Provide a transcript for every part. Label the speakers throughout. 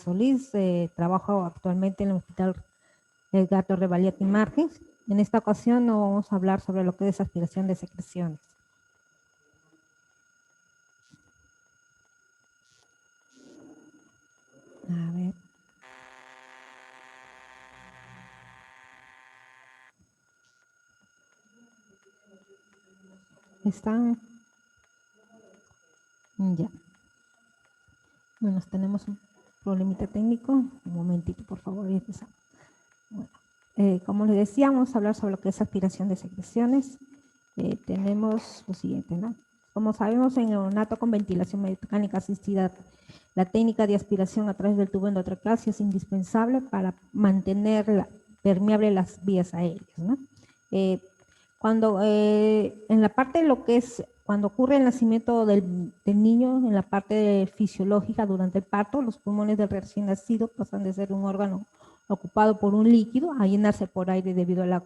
Speaker 1: Solís, trabajo actualmente en el Hospital Edgardo Revalliati Márquez. En esta ocasión no vamos a hablar sobre lo que es aspiración de secreciones. A ver. ¿Están? Ya. Bueno, tenemos un problemita técnico. Un momentito, por favor, y empezamos. Bueno, como les decía, vamos a hablar sobre lo que es aspiración de secreciones. Tenemos lo siguiente, ¿no? Como sabemos, en neonato con ventilación mecánica asistida, la técnica de aspiración a través del tubo endotraqueal es indispensable para mantener permeable las vías aéreas, ¿no? Cuando en la parte de lo que es, cuando ocurre el nacimiento del niño, en la parte fisiológica durante el parto, los pulmones del recién nacido pasan de ser un órgano ocupado por un líquido a llenarse por aire debido a la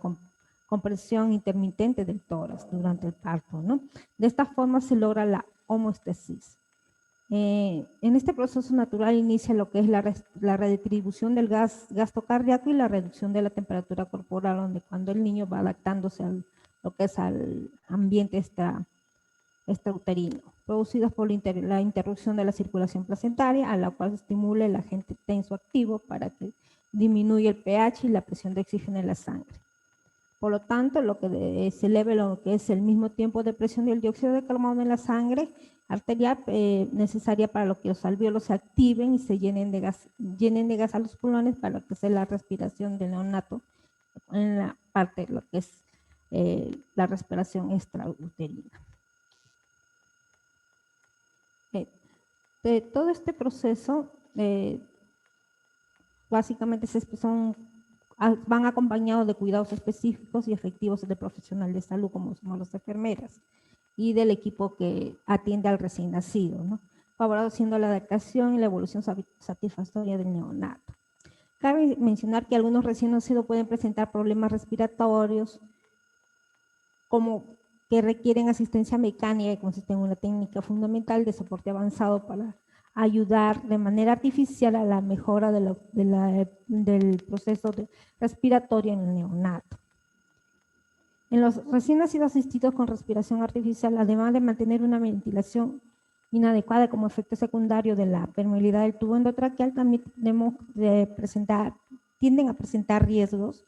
Speaker 1: compresión intermitente del tórax durante el parto, ¿no? De esta forma se logra la homeostasis. En este proceso natural inicia lo que es la redistribución del gasto cardíaco y la reducción de la temperatura corporal, donde cuando el niño va adaptándose a lo que es al ambiente extrauterino, producidos por la interrupción de la circulación placentaria, a la cual estimula el agente tensoactivo para que disminuya el pH y la presión de oxígeno en la sangre. Por lo tanto, lo que se eleve lo que es el mismo tiempo de presión del dióxido de carbono en la sangre arterial necesaria para lo que los alvéolos se activen y se llenen de gas a los pulmones para que sea la respiración del neonato en la parte de lo que es la respiración extrauterina. De todo este proceso, básicamente van acompañados de cuidados específicos y efectivos del profesional de salud, como somos las enfermeras, y del equipo que atiende al recién nacido, ¿no? Favoreciendo la adaptación y la evolución satisfactoria del neonato. Cabe mencionar que algunos recién nacidos pueden presentar problemas respiratorios, como que requieren asistencia mecánica, que consiste en una técnica fundamental de soporte avanzado para ayudar de manera artificial a la mejora del proceso respiratorio en el neonato. En los recién nacidos asistidos con respiración artificial, además de mantener una ventilación inadecuada como efecto secundario de la permeabilidad del tubo endotraqueal, también tienden a presentar riesgos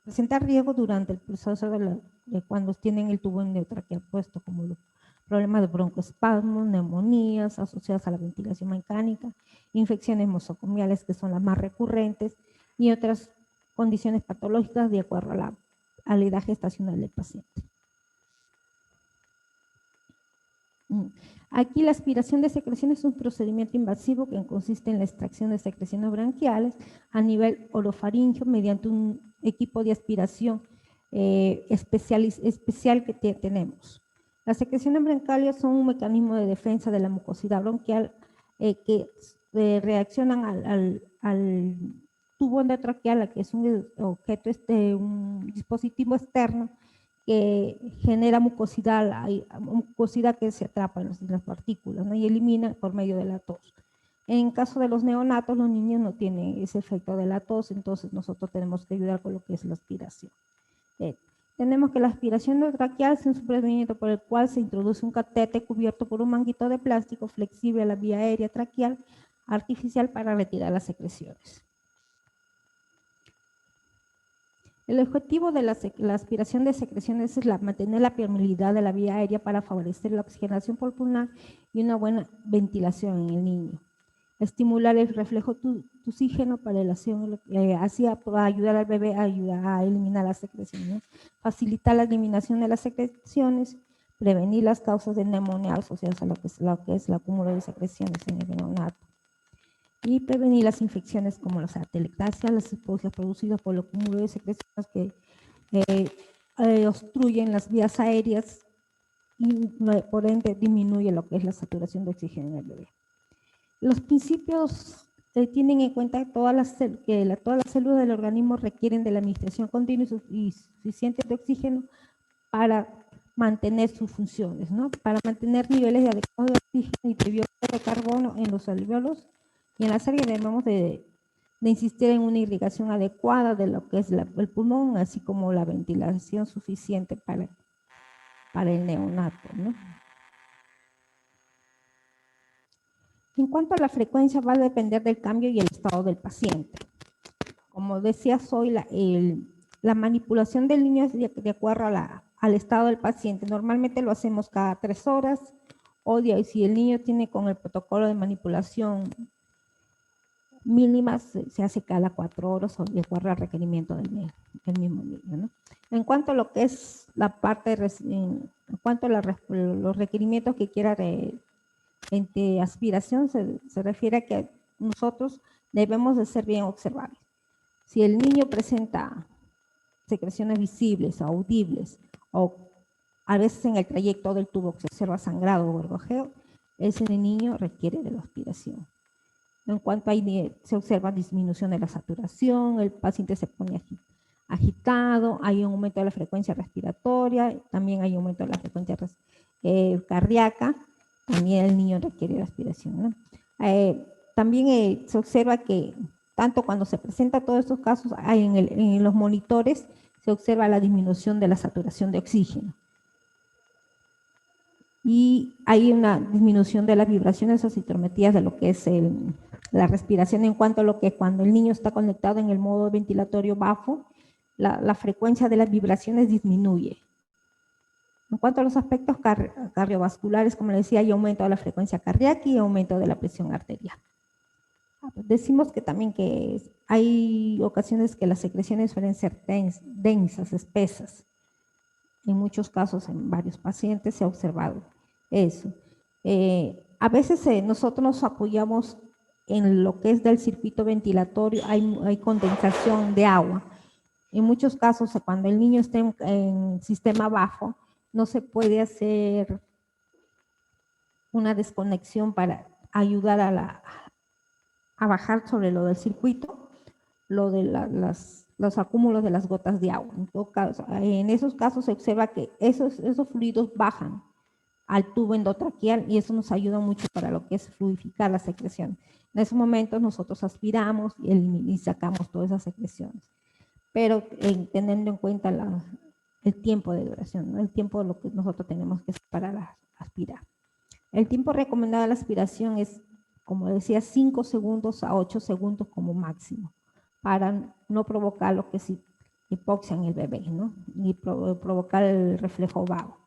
Speaker 1: presentar riesgo durante el proceso de cuando tienen el tubo endotraqueal puesto, como los problemas de broncoespasmos, neumonías asociadas a la ventilación mecánica, infecciones nosocomiales que son las más recurrentes y otras condiciones patológicas de acuerdo a la edad gestacional del paciente. Aquí la aspiración de secreciones es un procedimiento invasivo que consiste en la extracción de secreciones branquiales a nivel orofaringeo mediante un equipo de aspiración especial que tenemos. Las secreciones branquiales son un mecanismo de defensa de la mucosidad bronquial que reaccionan al tubo endotraqueal, que es un objeto, un dispositivo externo que genera mucosidad que se atrapa en las partículas, ¿no? Y elimina por medio de la tos. En caso de los neonatos, los niños no tienen ese efecto de la tos, entonces nosotros tenemos que ayudar con lo que es la aspiración. Tenemos que la aspiración endotraqueal es un procedimiento por el cual se introduce un catéter cubierto por un manguito de plástico flexible a la vía aérea traqueal artificial para retirar las secreciones. El objetivo de la aspiración de secreciones es mantener la permeabilidad de la vía aérea para favorecer la oxigenación pulmonar y una buena ventilación en el niño. Estimular el reflejo tusígeno para así ayudar al bebé a eliminar las secreciones. Facilitar la eliminación de las secreciones, prevenir las causas de neumonía asociadas a lo que es el acúmulo de secreciones en el neonato. Y prevenir las infecciones como la atelectasia, las hipoxias producidas por el acúmulo de secreciones que obstruyen las vías aéreas y por ende disminuye lo que es la saturación de oxígeno en el bebé. Los principios tienen en cuenta que todas las células del organismo requieren de la administración continua y suficiente de oxígeno para mantener sus funciones, ¿no? Para mantener niveles de adecuados de oxígeno y de dióxido de carbono en los alvéolos y en la sangre debemos de insistir en una irrigación adecuada de lo que es el pulmón, así como la ventilación suficiente para el neonato, ¿no? En cuanto a la frecuencia, va a depender del cambio y el estado del paciente. Como decía Soy, la manipulación del niño es de acuerdo al estado del paciente. Normalmente lo hacemos cada 3 horas, o si el niño tiene con el protocolo de manipulación mínima, se hace cada 4 horas o de acuerdo al requerimiento del mismo niño, ¿no? En cuanto a lo que es la parte, en cuanto a los requerimientos que quiera de aspiración, se refiere a que nosotros debemos de ser bien observables. Si el niño presenta secreciones visibles, audibles, o a veces en el trayecto del tubo se observa sangrado o gorgojeo, ese niño requiere de la aspiración. En cuanto se observa disminución de la saturación, el paciente se pone agitado, hay un aumento de la frecuencia respiratoria, también hay un aumento de la frecuencia cardíaca, también el niño requiere de aspiración, ¿no? También se observa que tanto cuando se presenta todos estos casos, en los monitores se observa la disminución de la saturación de oxígeno. Y hay una disminución de las vibraciones o citometrías de lo que es la respiración, en cuanto a lo que cuando el niño está conectado en el modo ventilatorio bajo, la frecuencia de las vibraciones disminuye. En cuanto a los aspectos cardiovasculares, como les decía, hay aumento de la frecuencia cardíaca y aumento de la presión arterial. Decimos que también que hay ocasiones que las secreciones suelen ser densas, espesas. En muchos casos, en varios pacientes se ha observado eso. A veces nosotros nos apoyamos en lo que es del circuito ventilatorio, hay condensación de agua. En muchos casos, cuando el niño está en sistema bajo, no se puede hacer una desconexión para ayudar a bajar sobre lo del circuito, lo de los acúmulos de las gotas de agua. En esos casos se observa que esos fluidos bajan al tubo endotraqueal y eso nos ayuda mucho para lo que es fluidificar la secreción. En esos momentos nosotros aspiramos y sacamos todas esas secreciones, pero teniendo en cuenta el tiempo de duración, ¿no? El tiempo de lo que nosotros tenemos que esperar a aspirar. El tiempo recomendado de la aspiración es, como decía, 5 segundos a 8 segundos como máximo, para no provocar lo que es hipoxia en el bebé, ¿no? Ni provocar el reflejo vago.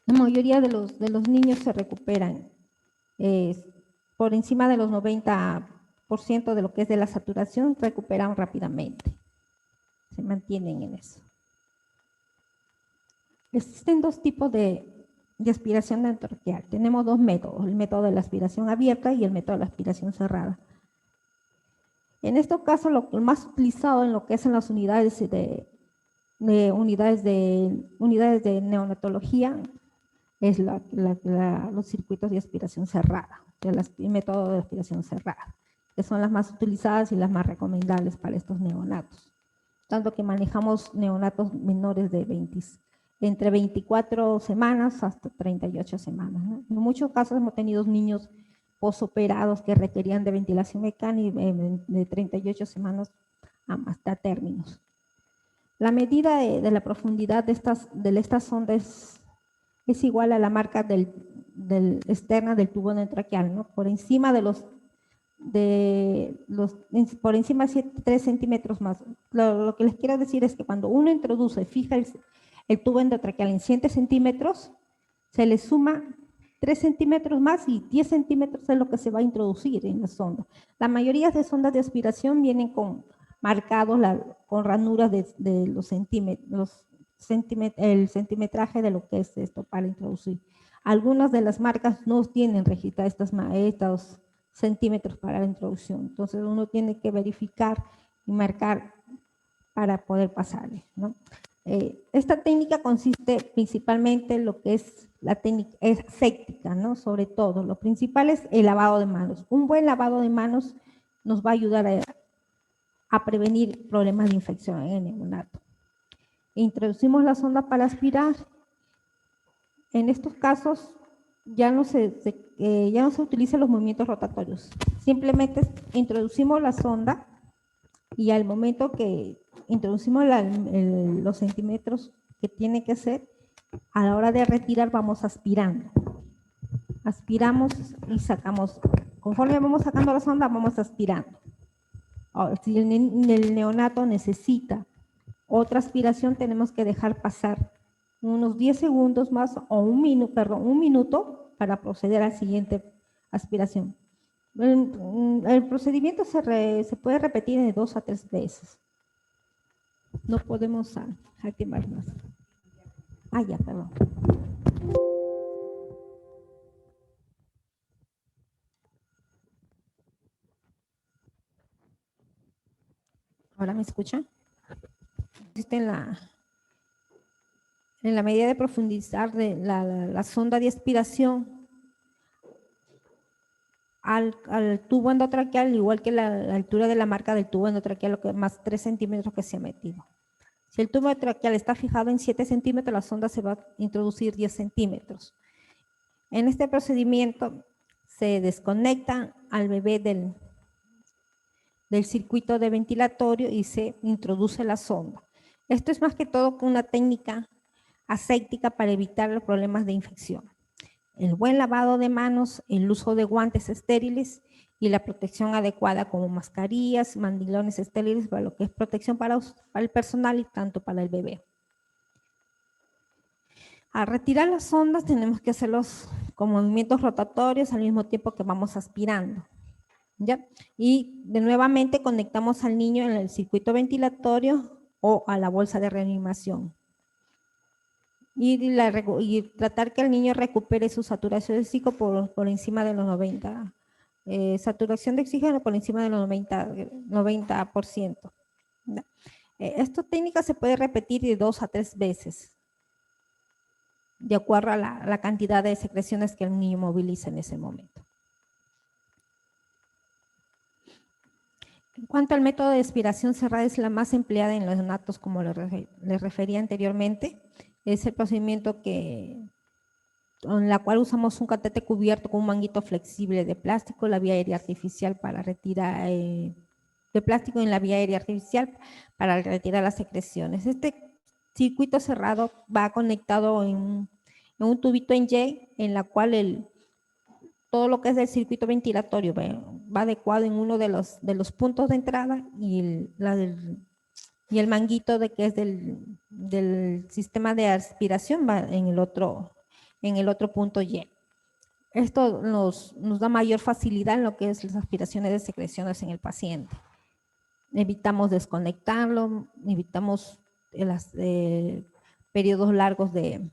Speaker 1: La mayoría de los niños se recuperan por encima de los 90% de lo que es de la saturación, recuperan rápidamente. Se mantienen en eso. Existen 2 tipos de aspiración endotraqueal. Tenemos 2 métodos, el método de la aspiración abierta y el método de la aspiración cerrada. En este caso, lo más utilizado en lo que es en las unidades de neonatología es los circuitos de aspiración cerrada, el método de aspiración cerrada, que son las más utilizadas y las más recomendables para estos neonatos. Tanto que manejamos neonatos menores de entre 24 semanas hasta 38 semanas, ¿no? En muchos casos hemos tenido niños posoperados que requerían de ventilación mecánica de 38 semanas hasta términos. La medida de la profundidad de estas sondas es igual a la marca externa del tubo endotraqueal, ¿no? Por encima por encima de 3 centímetros más. Lo que les quiero decir es que cuando uno introduce, fija el tubo endotraqueal en 7 centímetros, se le suma 3 centímetros más y 10 centímetros es lo que se va a introducir en la sonda. La mayoría de sondas de aspiración vienen marcados con ranuras de los centímetros, el centimetraje de lo que es esto para introducir. Algunas de las marcas no tienen registradas estos centímetros para la introducción, entonces uno tiene que verificar y marcar para poder pasarle, ¿no? Esta técnica consiste principalmente en lo que es la técnica aséptica, ¿no? Sobre todo, lo principal es el lavado de manos. Un buen lavado de manos nos va a ayudar a prevenir problemas de infección en el neonato. Introducimos la sonda para aspirar En estos casos ya no se utilizan los movimientos rotatorios. Simplemente introducimos la sonda y al momento que introducimos los centímetros que tiene que ser, a la hora de retirar vamos aspirando. Aspiramos y sacamos. Conforme vamos sacando la sonda, vamos aspirando. Ahora, si el neonato necesita otra aspiración, tenemos que dejar pasar unos 10 segundos más o un minuto para proceder a la siguiente aspiración. El procedimiento se puede repetir de 2 a 3 veces. No podemos activar más. Ya, perdón. ¿Ahora me escuchan? Existe en la medida de profundizar de la sonda de aspiración al tubo endotraqueal, igual que la altura de la marca del tubo endotraqueal, lo que más 3 centímetros que se ha metido. Si el tubo endotraqueal está fijado en 7 centímetros, la sonda se va a introducir 10 centímetros. En este procedimiento se desconecta al bebé del circuito de ventilatorio y se introduce la sonda. Esto es más que todo una técnica aséptica para evitar los problemas de infección. El buen lavado de manos, el uso de guantes estériles y la protección adecuada como mascarillas, mandilones estériles para lo que es protección para el personal y tanto para el bebé. Al retirar las sondas tenemos que hacerlos con movimientos rotatorios al mismo tiempo que vamos aspirando. ¿Ya? Y nuevamente conectamos al niño en el circuito ventilatorio o a la bolsa de reanimación. Y tratar que el niño recupere su saturación de oxígeno por encima de los 90. Saturación de oxígeno por encima de los 90%. Esta técnica se puede repetir de 2 a 3 veces, de acuerdo a la cantidad de secreciones que el niño moviliza en ese momento. En cuanto al método de aspiración cerrada, es la más empleada en los neonatos, como les refería anteriormente. Es el procedimiento en la cual usamos un catete cubierto con un manguito flexible de plástico, la vía aérea artificial para retirar, de plástico en la vía aérea artificial para retirar las secreciones. Este circuito cerrado va conectado en un tubito en Y, en la cual todo lo que es el circuito ventilatorio va adecuado en uno de los puntos de entrada y el manguito que es del sistema de aspiración va en el otro punto Y. Esto nos da mayor facilidad en lo que es las aspiraciones de secreciones en el paciente. Evitamos desconectarlo, evitamos periodos largos de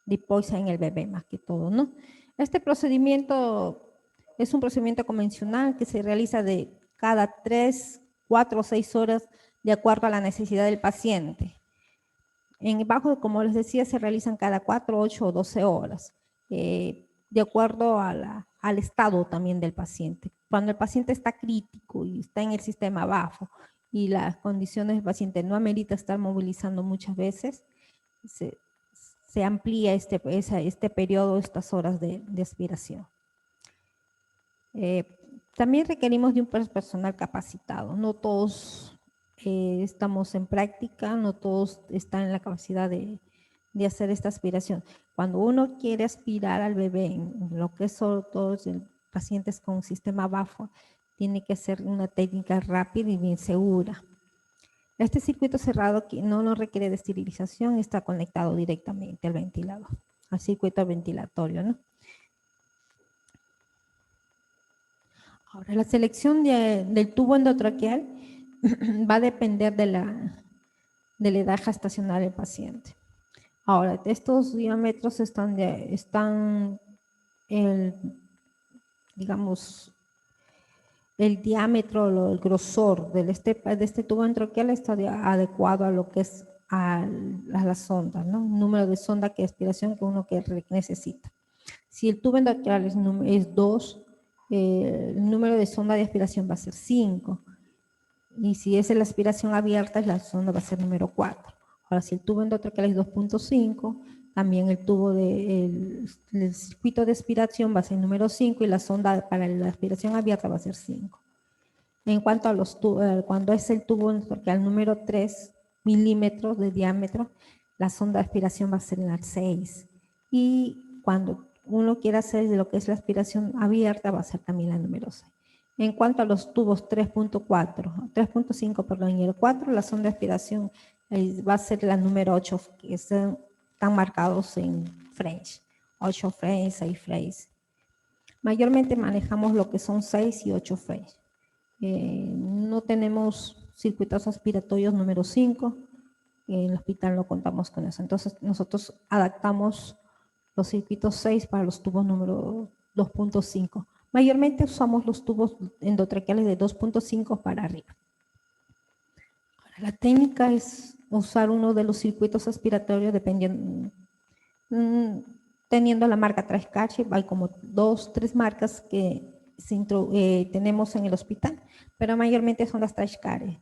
Speaker 1: hipoxia en el bebé más que todo, ¿no? Este procedimiento es un procedimiento convencional que se realiza de cada 3, 4 o 6 horas de acuerdo a la necesidad del paciente. En bajo, como les decía, se realizan cada 4, 8 o 12 horas, de acuerdo al estado también del paciente. Cuando el paciente está crítico y está en el sistema bajo y las condiciones del paciente no amerita estar movilizando muchas veces, se amplía este periodo, estas horas de aspiración. También requerimos de un personal capacitado. No todos estamos en práctica, no todos están en la capacidad de hacer esta aspiración. Cuando uno quiere aspirar al bebé, en lo que son todos pacientes con sistema bajo, tiene que ser una técnica rápida y bien segura. Este circuito cerrado que no nos requiere de esterilización está conectado directamente al ventilador, al circuito ventilatorio, ¿no? Ahora, la selección del tubo endotraqueal va a depender de la edad gestacional del paciente. Ahora, estos diámetros digamos, el diámetro, el grosor de este tubo endotraqueal está adecuado a lo que es a la sonda, ¿no? El número de sonda que aspiración que uno necesita. Si el tubo endotraqueal es 2, el número de sonda de aspiración va a ser 5. Y si es la aspiración abierta, la sonda va a ser número 4. Ahora, si el tubo endotraqueal es 2.5, También el tubo el circuito de aspiración va a ser número 5 y la sonda para la aspiración abierta va a ser 5. En cuanto a los tubos, cuando es el tubo al número 3 milímetros de diámetro, la sonda de aspiración va a ser la 6. Y cuando uno quiere hacer de lo que es la aspiración abierta, va a ser también la número 6. En cuanto a los tubos 3.5, perdón, y el 4, la sonda de aspiración va a ser la número 8, que están marcados en French. 8 French, 6 French. Mayormente manejamos lo que son 6 y 8 French. No tenemos circuitos aspiratorios número 5. En el hospital no contamos con eso. Entonces, nosotros adaptamos los circuitos 6 para los tubos número 2.5. Mayormente usamos los tubos endotraqueales de 2.5 para arriba. Ahora, la técnica es usar uno de los circuitos aspiratorios dependiendo, teniendo la marca Trascache. Hay como 2, 3 marcas que tenemos en el hospital, pero mayormente son las Trascache,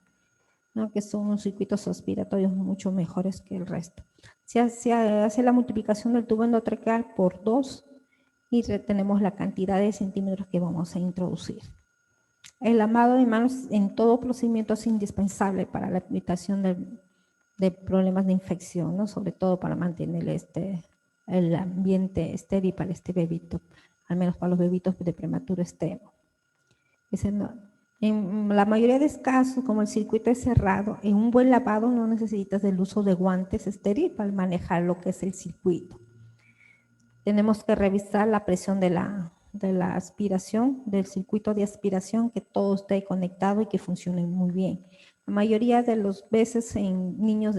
Speaker 1: ¿no? Que son unos circuitos aspiratorios mucho mejores que el resto. Se hace la multiplicación del tubo endotraqueal por 2 y retenemos la cantidad de centímetros que vamos a introducir. El lavado de manos en todo procedimiento es indispensable para la evitación de problemas de infección, ¿no? Sobre todo para mantener el ambiente estéril para este bebito, al menos para los bebitos de prematuro extremo. En la mayoría de casos, como el circuito es cerrado, en un buen lavado no necesitas el uso de guantes estériles para manejar lo que es el circuito. Tenemos que revisar la presión de la aspiración, del circuito de aspiración, que todo esté conectado y que funcione muy bien. La mayoría de las veces en niños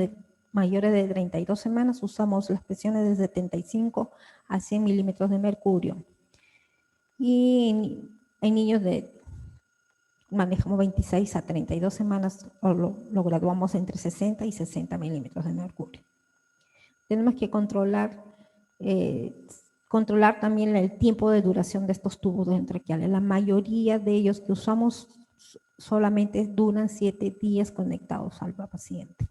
Speaker 1: mayores de 32 semanas usamos las presiones de 75 a 100 milímetros de mercurio. Y en niños manejamos 26 a 32 semanas o lo graduamos entre 60 y 60 milímetros de mercurio. Tenemos que controlar también el tiempo de duración de estos tubos endotraqueales. La mayoría de ellos que usamos solamente duran 7 días conectados al paciente.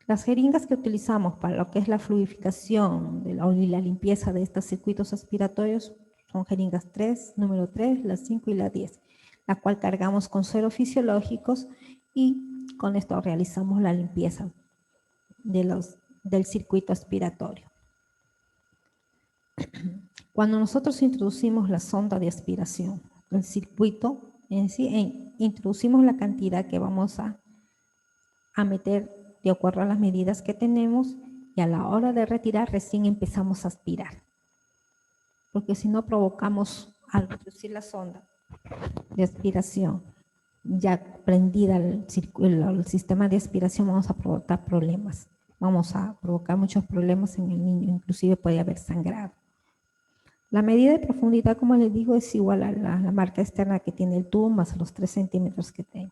Speaker 1: Las jeringas que utilizamos para lo que es la fluidificación y la limpieza de estos circuitos aspiratorios son jeringas 3, número 3, la 5 y la 10, la cual cargamos con sueros fisiológicos y con esto realizamos la limpieza del circuito aspiratorio. Cuando nosotros introducimos la sonda de aspiración, el circuito en sí, introducimos la cantidad que vamos a meter de acuerdo a las medidas que tenemos y a la hora de retirar recién empezamos a aspirar. Porque si no provocamos, al introducir la sonda de aspiración ya prendida el sistema de aspiración, vamos a provocar problemas. Vamos a provocar muchos problemas en el niño, inclusive puede haber sangrado. La medida de profundidad, como les digo, es igual a la marca externa que tiene el tubo más los 3 centímetros que tenga.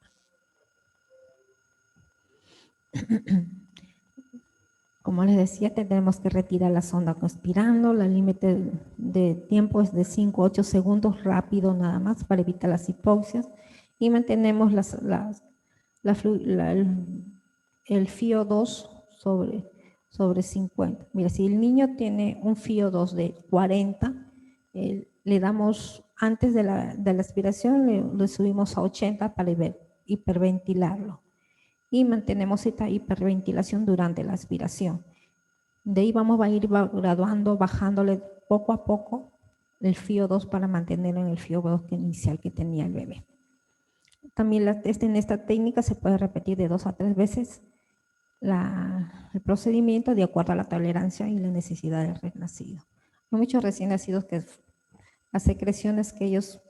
Speaker 1: Como les decía, tenemos que retirar la sonda aspirando. El límite de tiempo es de 5 a 8 segundos, rápido nada más, para evitar las hipoxias. Y mantenemos el FIO 2 sobre 50. Mira, si el niño tiene un FIO 2 de 40, le damos, antes de la aspiración, le subimos a 80 para hiperventilarlo. Y mantenemos esta hiperventilación durante la aspiración. De ahí vamos a ir graduando, bajándole poco a poco el FIO 2 para mantenerlo en el FIO 2 inicial que tenía el bebé. También en esta técnica se puede repetir de 2 a 3 veces el procedimiento de acuerdo a la tolerancia y la necesidad del recién nacido. Hay muchos recién nacidos que las secreciones que ellos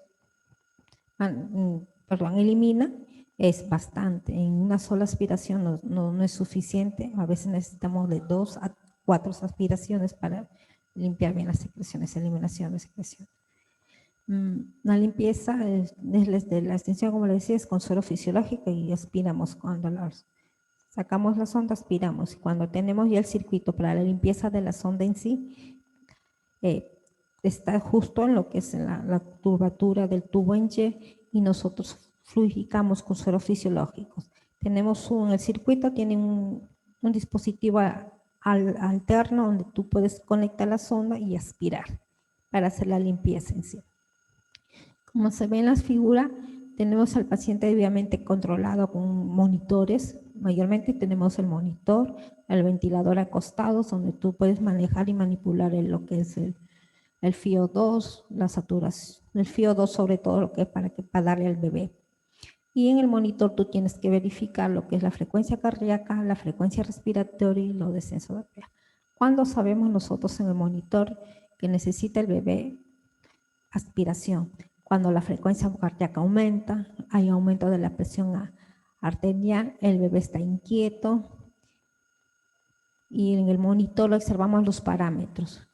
Speaker 1: eliminan es bastante. En una sola aspiración no es suficiente. A veces necesitamos de 2 a 4 aspiraciones para limpiar bien las secreciones, eliminación de secreciones. La limpieza desde la extensión, como les decía, es con suero fisiológico y aspiramos. Cuando sacamos la sonda, aspiramos. Cuando tenemos ya el circuito para la limpieza de la sonda en sí, está justo en lo que es la curvatura del tubo en Y y nosotros fluidificamos con sueros fisiológicos. El circuito tiene un dispositivo alterno donde tú puedes conectar la sonda y aspirar para hacer la limpieza en sí. Como se ve en las figuras, tenemos al paciente debidamente controlado con monitores. Mayormente tenemos el monitor, el ventilador acostado, donde tú puedes manejar y manipular lo que es el FiO2, la saturación, el FiO2 sobre todo lo que es para darle al bebé. Y en el monitor tú tienes que verificar lo que es la frecuencia cardíaca, la frecuencia respiratoria y los descensos de pH. ¿Cuándo sabemos nosotros en el monitor que necesita el bebé aspiración? Cuando la frecuencia cardíaca aumenta, hay aumento de la presión arterial, el bebé está inquieto y en el monitor observamos los parámetros.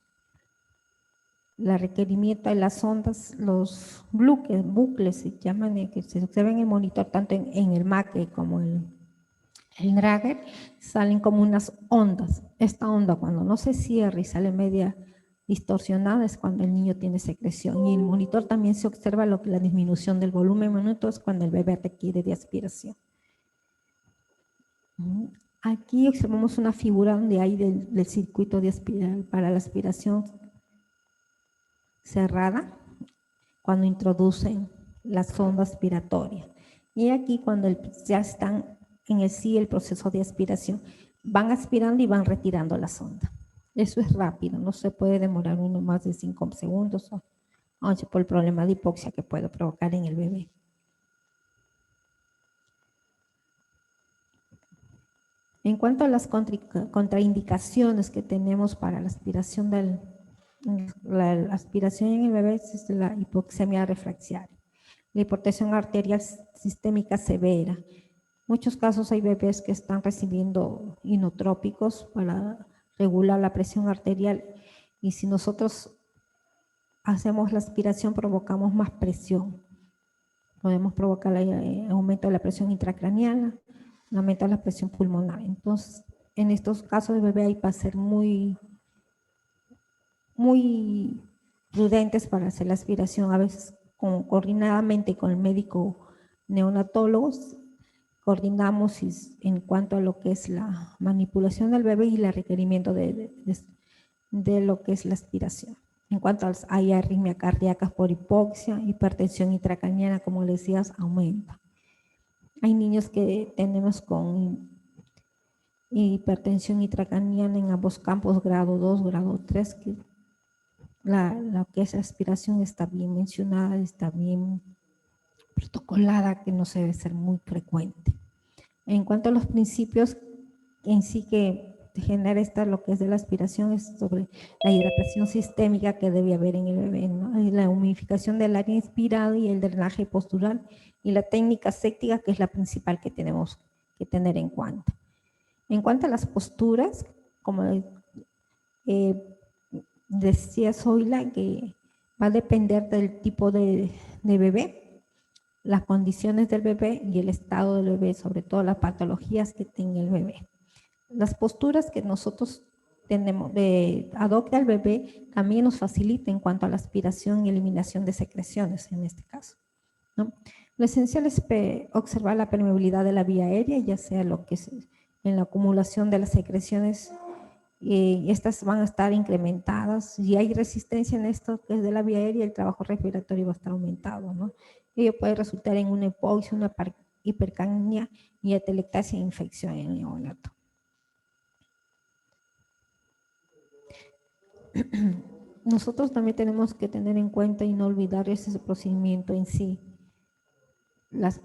Speaker 1: La requerimiento de las ondas, los bucles se llaman, que se observan en el monitor, tanto en el MAC como el Drager, salen como unas ondas. Esta onda cuando no se cierra y sale media distorsionada es cuando el niño tiene secreción. Y en el monitor también se observa la disminución del volumen en minutos cuando el bebé requiere de aspiración. Aquí observamos una figura donde hay del circuito para la aspiración cerrada cuando introducen la sonda aspiratoria. Y aquí cuando ya están en el proceso de aspiración, van aspirando y van retirando la sonda. Eso es rápido, no se puede demorar uno más de 5 segundos o 11 por el problema de hipoxia que puede provocar en el bebé. En cuanto a las contraindicaciones que tenemos para la aspiración la aspiración en el bebé es la hipoxemia refractaria, la hipertensión arterial sistémica severa. En muchos casos hay bebés que están recibiendo inotrópicos para regular la presión arterial y si nosotros hacemos la aspiración provocamos más presión. Podemos provocar el aumento de la presión intracraneana, aumento de la presión pulmonar. Entonces, en estos casos el bebé hay que ser muy prudentes para hacer la aspiración, a veces coordinadamente con el médico neonatólogo, coordinamos en cuanto a lo que es la manipulación del bebé y el requerimiento de lo que es la aspiración. En cuanto hay arritmia cardíaca por hipoxia, hipertensión intracraniana, como les decías, aumenta. Hay niños que tenemos con hipertensión intracraniana en ambos campos, grado 2, grado 3, que la que es aspiración está bien mencionada, está bien protocolada, que no se debe ser muy frecuente. En cuanto a los principios en sí que genera lo que es de la aspiración, es sobre la hidratación sistémica que debe haber en el bebé, ¿no? Y la humidificación del área inspirado y el drenaje postural y la técnica séptica, que es la principal que tenemos que tener en cuenta. En cuanto a las posturas, como decía Zoila, que va a depender del tipo de bebé, las condiciones del bebé y el estado del bebé, sobre todo las patologías que tenga el bebé. Las posturas que nosotros tenemos adopta el bebé también nos facilita en cuanto a la aspiración y eliminación de secreciones en este caso, ¿no? Lo esencial es observar la permeabilidad de la vía aérea, ya sea lo que es en la acumulación de las secreciones, estas van a estar incrementadas. Si hay resistencia en esto que es de la vía aérea, el trabajo respiratorio va a estar aumentado, ¿no? Ello puede resultar en una hipoxia, una hipercapnia y atelectasia e infección en el neonato. Nosotros también tenemos que tener en cuenta y no olvidar ese procedimiento en sí. Las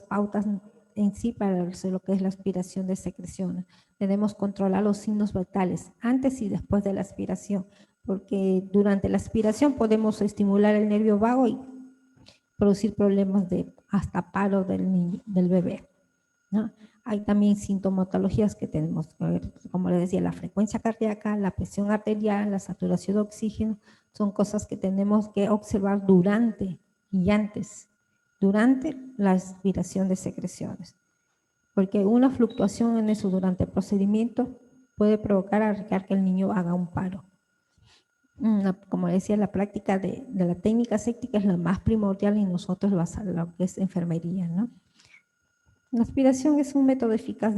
Speaker 1: pautas en sí para hacer lo que es la aspiración de secreciones. Debemos controlar los signos vitales antes y después de la aspiración, porque durante la aspiración podemos estimular el nervio vago y producir problemas de hasta paro del bebé, ¿no? Hay también sintomatologías que tenemos que ver, como les decía, la frecuencia cardíaca, la presión arterial, la saturación de oxígeno, son cosas que tenemos que observar durante y antes, durante la aspiración de secreciones. Porque una fluctuación en eso durante el procedimiento puede provocar arriesgar que el niño haga un paro. Como decía, la práctica de la técnica séptica es la más primordial y nosotros lo que es enfermería, ¿no? La aspiración es un método eficaz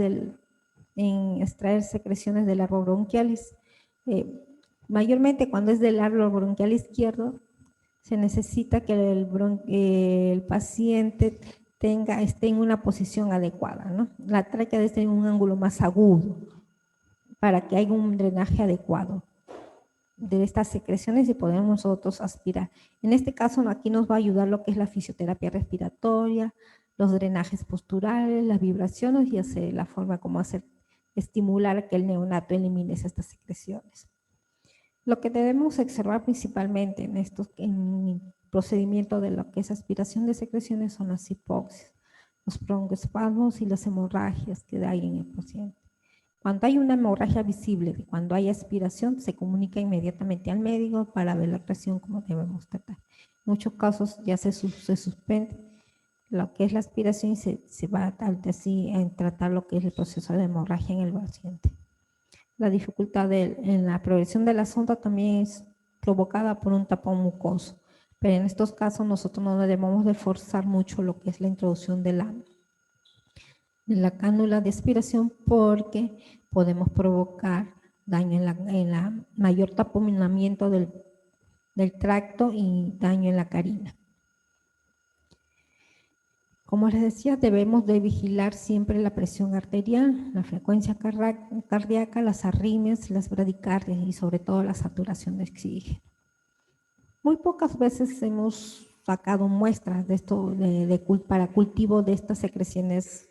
Speaker 1: en extraer secreciones del árbol bronquialis. Mayormente cuando es del árbol bronquial izquierdo, se necesita que el paciente esté en una posición adecuada, ¿no? La tráquea debe estar en un ángulo más agudo para que haya un drenaje adecuado de estas secreciones y podemos nosotros aspirar. En este caso, aquí nos va a ayudar lo que es la fisioterapia respiratoria, los drenajes posturales, las vibraciones y hacer la forma como estimular que el neonato elimine estas secreciones. Lo que debemos observar principalmente en el procedimiento de lo que es aspiración de secreciones son las hipoxias, los broncoespasmos y las hemorragias que hay en el paciente. Cuando hay una hemorragia visible, cuando hay aspiración, se comunica inmediatamente al médico para ver la presión como debemos tratar. En muchos casos ya se suspende lo que es la aspiración y se va así a tratar lo que es el proceso de hemorragia en el paciente. La dificultad en la progresión de la sonda también es provocada por un tapón mucoso, pero en estos casos nosotros no debemos de forzar mucho lo que es la introducción de la cánula de aspiración porque podemos provocar daño en la mayor taponamiento del tracto y daño en la carina. Como les decía, debemos de vigilar siempre la presión arterial, la frecuencia cardíaca, las arritmias, las bradicardias y sobre todo la saturación de oxígeno. Muy pocas veces hemos sacado muestras de esto para cultivo de estas secreciones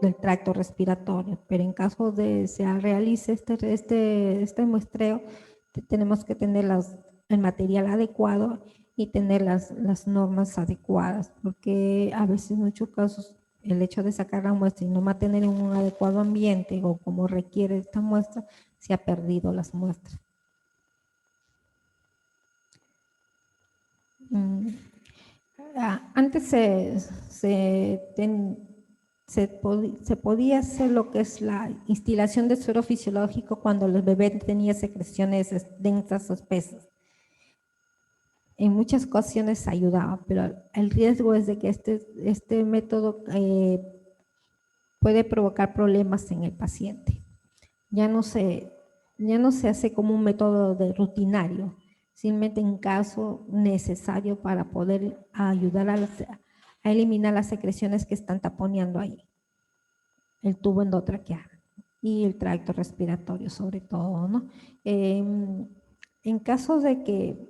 Speaker 1: del tracto respiratorio, pero en caso de se realice este muestreo, tenemos que tener el material adecuado y tener las normas adecuadas, porque a veces en muchos casos el hecho de sacar la muestra y no mantener en un adecuado ambiente o como requiere esta muestra, se ha perdido las muestras. Antes se podía hacer lo que es la instilación de suero fisiológico cuando el bebé tenía secreciones densas o espesas. En muchas ocasiones ayudaba, pero el riesgo es de que este método puede provocar problemas en el paciente. Ya no se hace como un método rutinario, simplemente en caso necesario para poder ayudar a eliminar las secreciones que están taponeando ahí, el tubo endotraqueal y el tracto respiratorio sobre todo, ¿no? En caso de que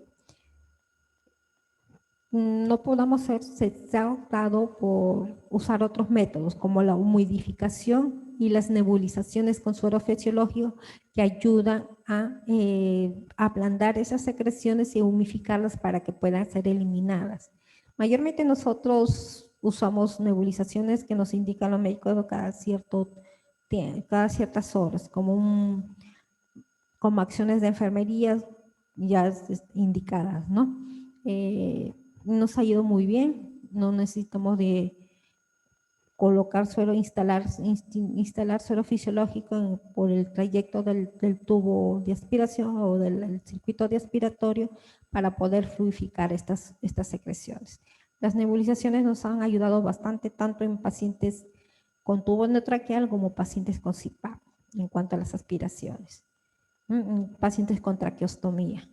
Speaker 1: no podamos se ha optado por usar otros métodos como la humidificación y las nebulizaciones con suero fisiológico que ayudan a ablandar esas secreciones y humificarlas para que puedan ser eliminadas. Mayormente nosotros usamos nebulizaciones que nos indican los médicos cada ciertas horas, como acciones de enfermería ya indicadas, ¿no? Nos ha ido muy bien, no necesitamos de colocar suero, instalar suero fisiológico por el trayecto del tubo de aspiración o del circuito de aspiratorio para poder fluidificar estas secreciones. Las nebulizaciones nos han ayudado bastante tanto en pacientes con tubo endotraqueal como pacientes con CPAP en cuanto a las aspiraciones. Pacientes con traqueostomía,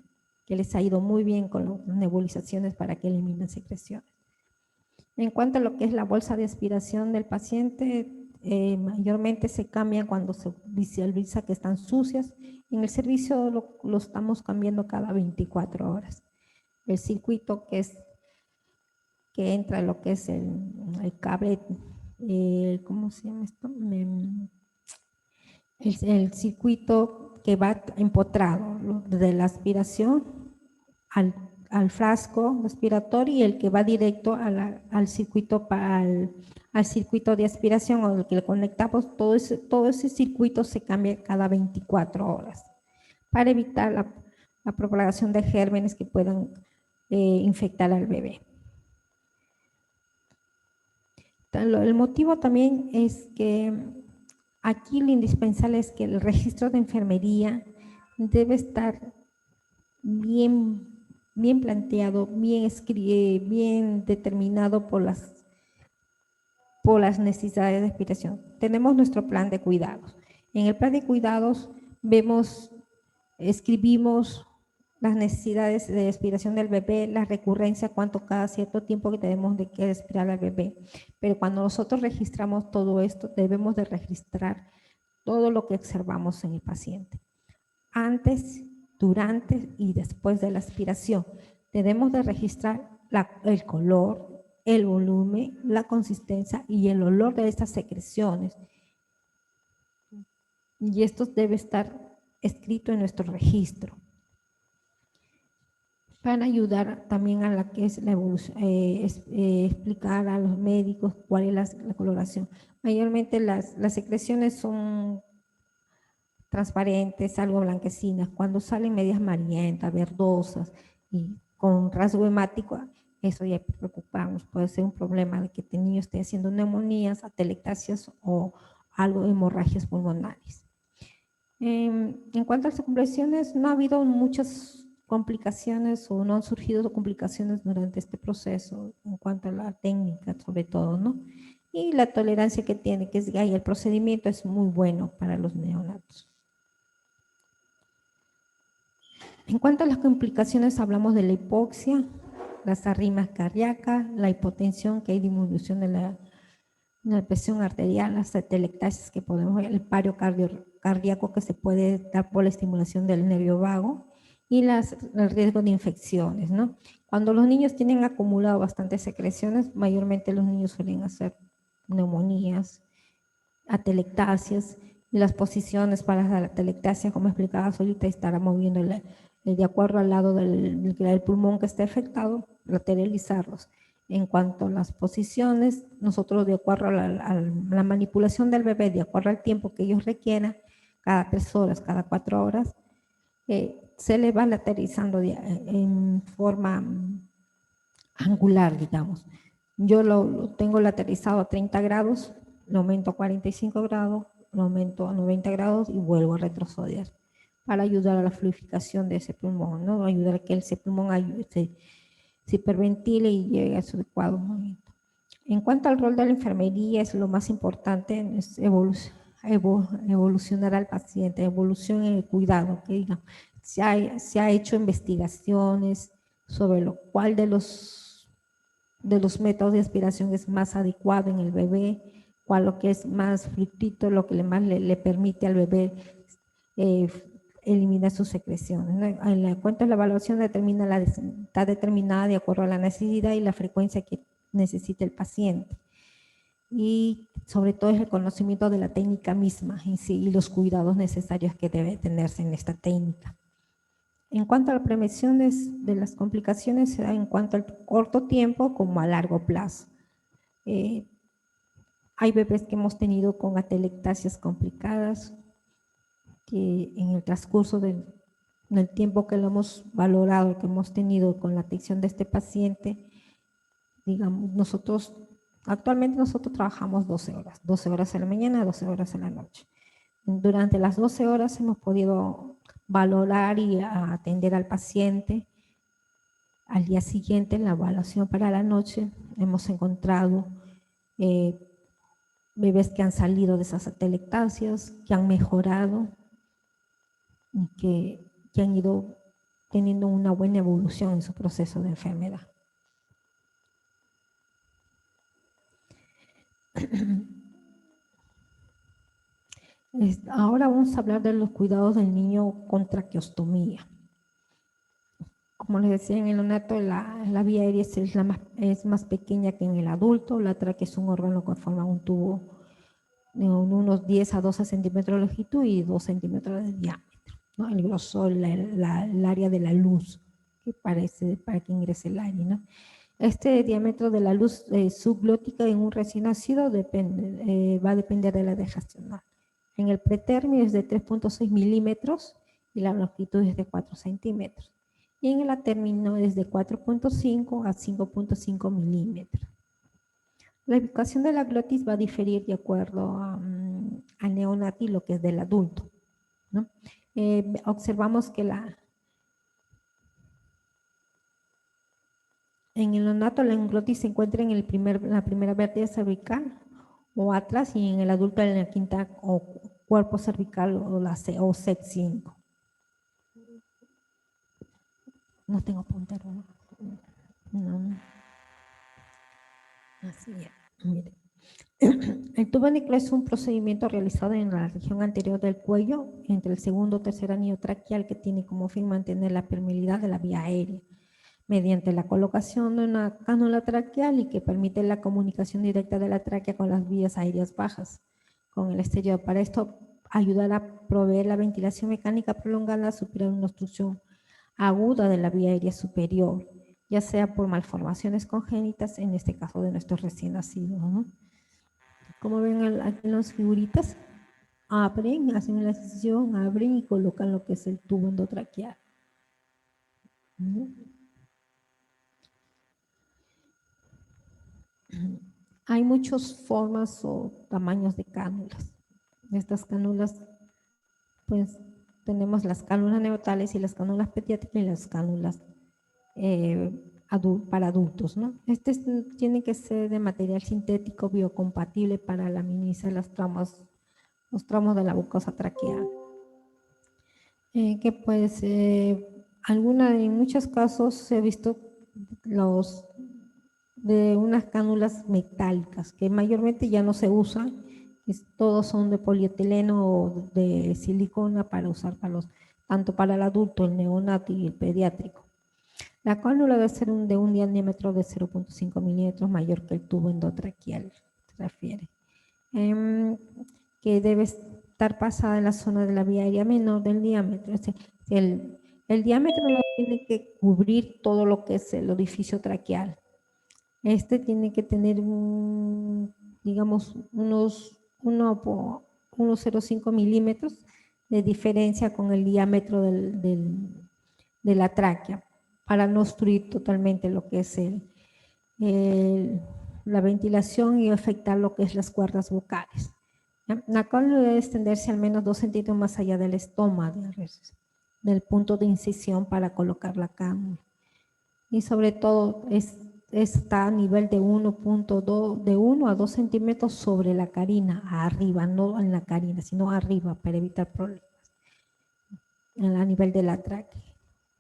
Speaker 1: que les ha ido muy bien con las nebulizaciones para que eliminen secreciones. En cuanto a lo que es la bolsa de aspiración del paciente, mayormente se cambia cuando se visualiza que están sucias. En el servicio lo estamos cambiando cada 24 horas. El circuito que entra lo que es el cable, ¿cómo se llama esto? El circuito que va empotrado de la aspiración al frasco respiratorio y el que va directo al circuito al circuito de aspiración o el que le conectamos, todo ese circuito se cambia cada 24 horas para evitar la propagación de gérmenes que puedan infectar al bebé. El motivo también es que aquí lo indispensable es que el registro de enfermería debe estar bien planteado, bien determinado por por las necesidades de aspiración. Tenemos nuestro plan de cuidados. En el plan de cuidados escribimos las necesidades de aspiración del bebé, la recurrencia, cuánto cada cierto tiempo que tenemos de que aspirar al bebé. Pero cuando nosotros registramos todo esto, debemos de registrar todo lo que observamos en el paciente. Antes, durante y después de la aspiración, debemos de registrar el color, el volumen, la consistencia y el olor de estas secreciones. Y esto debe estar escrito en nuestro registro. Para ayudar también a la que es la evolución, explicar a los médicos cuál es la coloración. Mayormente las secreciones son transparentes, algo blanquecinas. Cuando salen medias amarillentas, verdosas y con rasgo hemático, eso ya preocupamos. Puede ser un problema de que el niño esté haciendo neumonías, atelectasias o algo de hemorragias pulmonares. En cuanto a las complicaciones, no ha habido muchas complicaciones o no han surgido complicaciones durante este proceso en cuanto a la técnica sobre todo, ¿no? Y la tolerancia que tiene, que es y el procedimiento es muy bueno para los neonatos. En cuanto a las complicaciones, hablamos de la hipoxia, las arritmias cardíacas, la hipotensión, que hay disminución de la presión arterial, las atelectasias que podemos ver, el paro cardíaco que se puede dar por la estimulación del nervio vago y el riesgo de infecciones, ¿no? Cuando los niños tienen acumulado bastantes secreciones, mayormente los niños suelen hacer neumonías, atelectasias, y las posiciones para la atelectasia, como explicaba ahorita, estará moviendo de acuerdo al lado del pulmón que esté afectado, lateralizarlos. En cuanto a las posiciones, nosotros de acuerdo a la manipulación del bebé, de acuerdo al tiempo que ellos requieran, cada 3 horas, cada 4 horas, se le va lateralizando en forma angular, digamos. Yo lo tengo lateralizado a 30 grados, lo aumento a 45 grados, lo aumento a 90 grados y vuelvo a retroceder para ayudar a la fluidificación de ese pulmón, ¿no? Ayudar a que ese pulmón se hiperventile y llegue a su adecuado momento. En cuanto al rol de la enfermería, es lo más importante, es evolucionar al paciente, evolución en el cuidado, que diga, se ha hecho investigaciones sobre lo cual de los métodos de aspiración es más adecuado en el bebé, cuál lo que es más fluidito, lo que más le permite al bebé eliminar sus secreciones, ¿no? En cuanto a la evaluación, está determinada de acuerdo a la necesidad y la frecuencia que necesita el paciente. Y sobre todo es el conocimiento de la técnica misma en sí y los cuidados necesarios que debe tenerse en esta técnica. En cuanto a la prevención de las complicaciones, se da en cuanto al corto tiempo como a largo plazo. Hay bebés que hemos tenido con atelectasias complicadas, que en el transcurso del tiempo que lo hemos valorado, que hemos tenido con la atención de este paciente, digamos, actualmente nosotros trabajamos 12 horas en la mañana, 12 horas en la noche. Durante las 12 horas hemos podido valorar y atender al paciente. Al día siguiente, en la evaluación para la noche, hemos encontrado bebés que han salido de esas atelectasias, que han mejorado y que han ido teniendo una buena evolución en su proceso de enfermedad. Ahora vamos a hablar de los cuidados del niño con traqueostomía. Como les decía, en el neonato la vía aérea es más pequeña que en el adulto. La tráquea es un órgano que forma un tubo de unos 10 a 12 centímetros de longitud y 2 centímetros de diámetro, ¿no? El grosor, el área de la luz que parece para que ingrese el aire, ¿no? Este diámetro de la luz subglótica en un recién nacido va a depender de la edad gestacional. En el pretérmino es de 3.6 milímetros y la longitud es de 4 centímetros. Y en el atérmino es de 4.5 a 5.5 milímetros. La ubicación de la glotis va a diferir de acuerdo al neonato y lo que es del adulto, ¿no? Observamos que en el neonato la glotis se encuentra en la primera vértebra cervical, o atrás, y en el adulto en la quinta o cuerpo cervical o la C o C5. No tengo puntero, ¿no? No. Así es, mire. El tuberniclo es un procedimiento realizado en la región anterior del cuello, entre el segundo o tercer anillo traqueal, que tiene como fin mantener la permeabilidad de la vía aérea, mediante la colocación de una cánula traqueal y que permite la comunicación directa de la tráquea con las vías aéreas bajas, con el exterior. Para esto, ayudar a proveer la ventilación mecánica prolongada, superar una obstrucción aguda de la vía aérea superior, ya sea por malformaciones congénitas, en este caso de nuestros recién nacidos, ¿no? Como ven aquí en las figuritas, abren, hacen la incisión, abren y colocan lo que es el tubo endotraqueal. Hay muchas formas o tamaños de cánulas. Estas cánulas, pues, tenemos las cánulas neonatales y las cánulas pediátricas y las cánulas para adultos, ¿no? Tiene que ser de material sintético biocompatible para la minimizar los tramos de la mucosa traqueal. Que pues en muchos casos se ha visto de unas cánulas metálicas que mayormente ya no se usan, todos son de polietileno o de silicona para usar tanto para el adulto, el neonato y el pediátrico. La cánula debe ser de un diámetro de 0.5 milímetros mayor que el tubo endotraqueal, se refiere. Que debe estar pasada en la zona de la vía aérea menor del diámetro. El diámetro no tiene que cubrir todo lo que es el orificio traqueal. Tiene que tener, digamos, unos 1,05 milímetros de diferencia con el diámetro de la tráquea, para no obstruir totalmente lo que es la ventilación y afectar lo que es las cuerdas vocales. La cánula debe extenderse al menos 2 centímetros más allá del estómago, del punto de incisión para colocar la cánula. Y sobre todo está a nivel de 1 a 2 centímetros sobre la carina, arriba, no en la carina, sino arriba, para evitar problemas a nivel de la tráquea.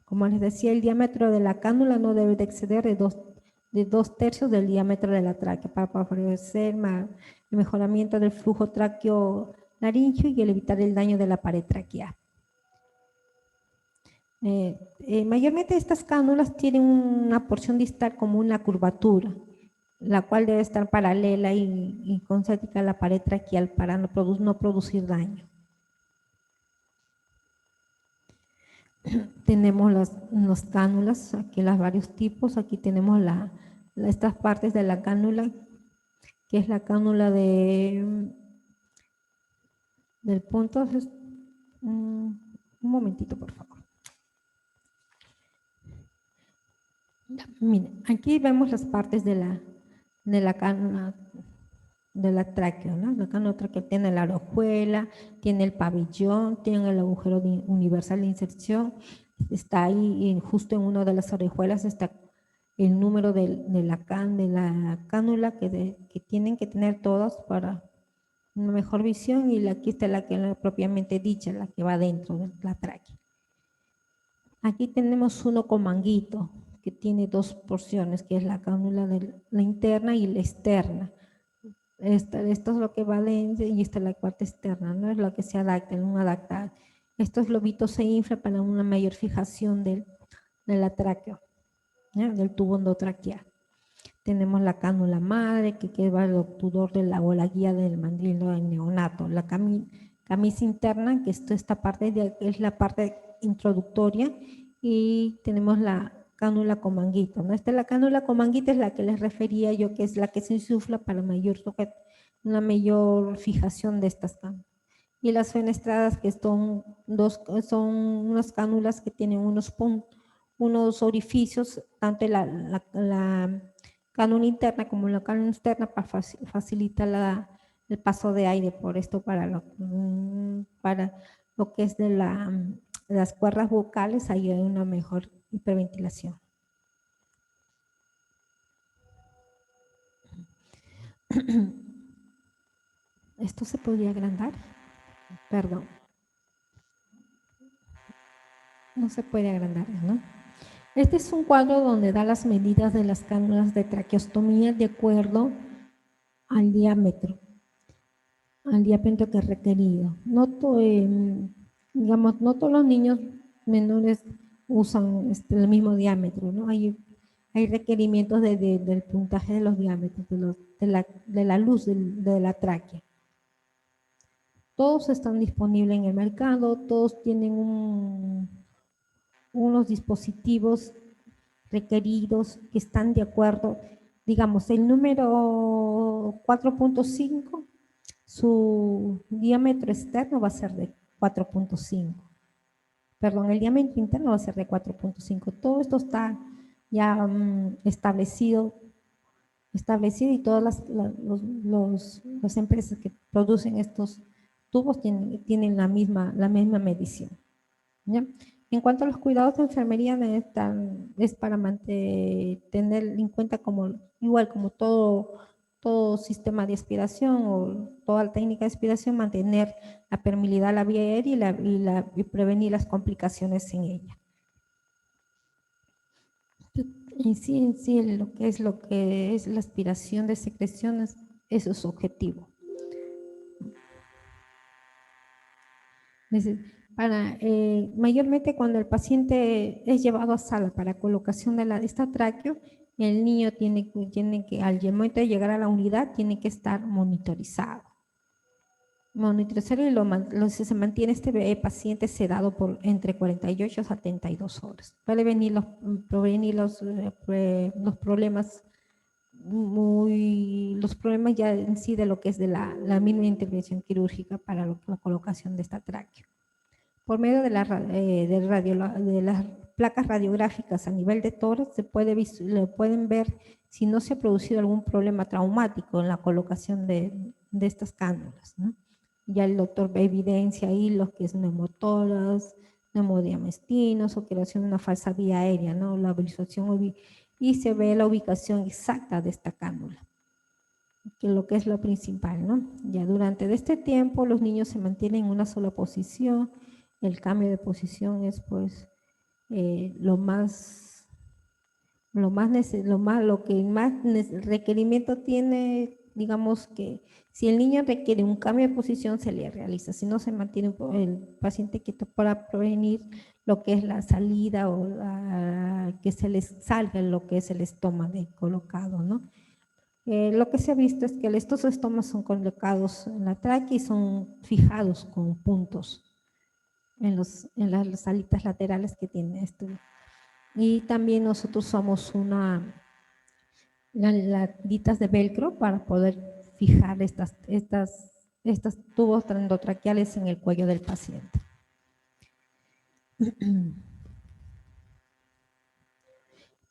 Speaker 1: Como les decía, el diámetro de la cánula no debe de exceder de 2/3 del diámetro de la tráquea para favorecer el mejoramiento del flujo tráqueo-laríngeo y el evitar el daño de la pared traqueal. Mayormente estas cánulas tienen una porción distal como una curvatura, la cual debe estar paralela y concéntrica a la pared traqueal para no producir daño. Tenemos las cánulas, aquí las varios tipos. Aquí tenemos estas partes de la cánula, que es la cánula del punto. Un momentito, por favor. Miren, aquí vemos las partes de la cánula de la tráquea, ¿no? La cánula tráquea tiene la orejuela, tiene el pabellón, tiene el agujero universal de inserción. Está ahí, justo en una de las orejuelas está el número de la cánula que tienen que tener todas para una mejor visión, y aquí está la que es propiamente dicha, la que va dentro de la tráquea. Aquí tenemos uno con manguito, que tiene 2 porciones, que es la cánula de la interna y la externa. Esto es lo que va dentro y esta es la parte externa, ¿no? Es lo que se adapta, en un adaptado. Estos lobitos se inflan para una mayor fijación de la tráquea, ¿ya? Del tubo endotraqueal. Tenemos la cánula madre, que va al obturador o la guía del mandril del neonato. La camisa interna, que esta parte es la parte introductoria, y tenemos la cánula con manguito, ¿no? La cánula con manguito es la que les refería yo, que es la que se insufla para una mayor fijación de estas cánulas. Y las fenestradas, que son unas cánulas que tienen unos orificios, tanto la cánula interna como la cánula externa, para facilitar el paso de aire. Por esto, para lo que es de las cuerdas vocales, hay una mejor hiperventilación. ¿Esto se podría agrandar? Perdón. No se puede agrandar, ¿no? Este es un cuadro donde da las medidas de las cánulas de traqueostomía de acuerdo al diámetro que es requerido. Digamos, no todos los niños menores usan el mismo diámetro, ¿no? Hay requerimientos del puntaje de los diámetros, de la luz de la tráquea. Todos están disponibles en el mercado, todos tienen unos dispositivos requeridos que están de acuerdo. Digamos, el número 4.5, su diámetro externo va a ser de 4.5. Perdón, el diámetro interno va a ser de 4.5. Todo esto está ya establecido y todas las empresas que producen estos tubos tienen la misma medición, ¿ya? En cuanto a los cuidados de enfermería, es para tener en cuenta igual como todo sistema de aspiración o toda técnica de aspiración, mantener la permeabilidad de la vía aérea y prevenir las complicaciones en ella. En sí, lo que es la aspiración de secreciones, eso es su objetivo. Mayormente cuando el paciente es llevado a sala para colocación de esta tráqueo, el niño tiene que, al momento de llegar a la unidad, tiene que estar monitorizado. Y se mantiene este paciente sedado por entre 48 a 72 horas. Para prevenir los problemas ya en sí de lo que es de la misma intervención quirúrgica para la colocación de esta tráqueo. Por medio de las placas radiográficas a nivel de tórax se pueden ver si no se ha producido algún problema traumático en la colocación de estas cánulas, ¿no? Ya el doctor evidencia ahí lo que es neumotórax, neumodiamestinos o creación de una falsa vía aérea, ¿no? La visualización y se ve la ubicación exacta de esta cánula, que lo que es lo principal, ¿no? Ya durante este tiempo los niños se mantienen en una sola posición. El cambio de posición es pues lo que más requerimiento tiene, digamos que si el niño requiere un cambio de posición se le realiza, si no se mantiene el paciente quieto para prevenir lo que es la salida o que se les salga lo que es el estómago colocado, ¿no? Lo que se ha visto es que estos estómagos son colocados en la tráquea y son fijados con puntos en las alitas laterales que tiene esto. Y también nosotros usamos las tiritas de velcro para poder fijar estos tubos endotraqueales en el cuello del paciente.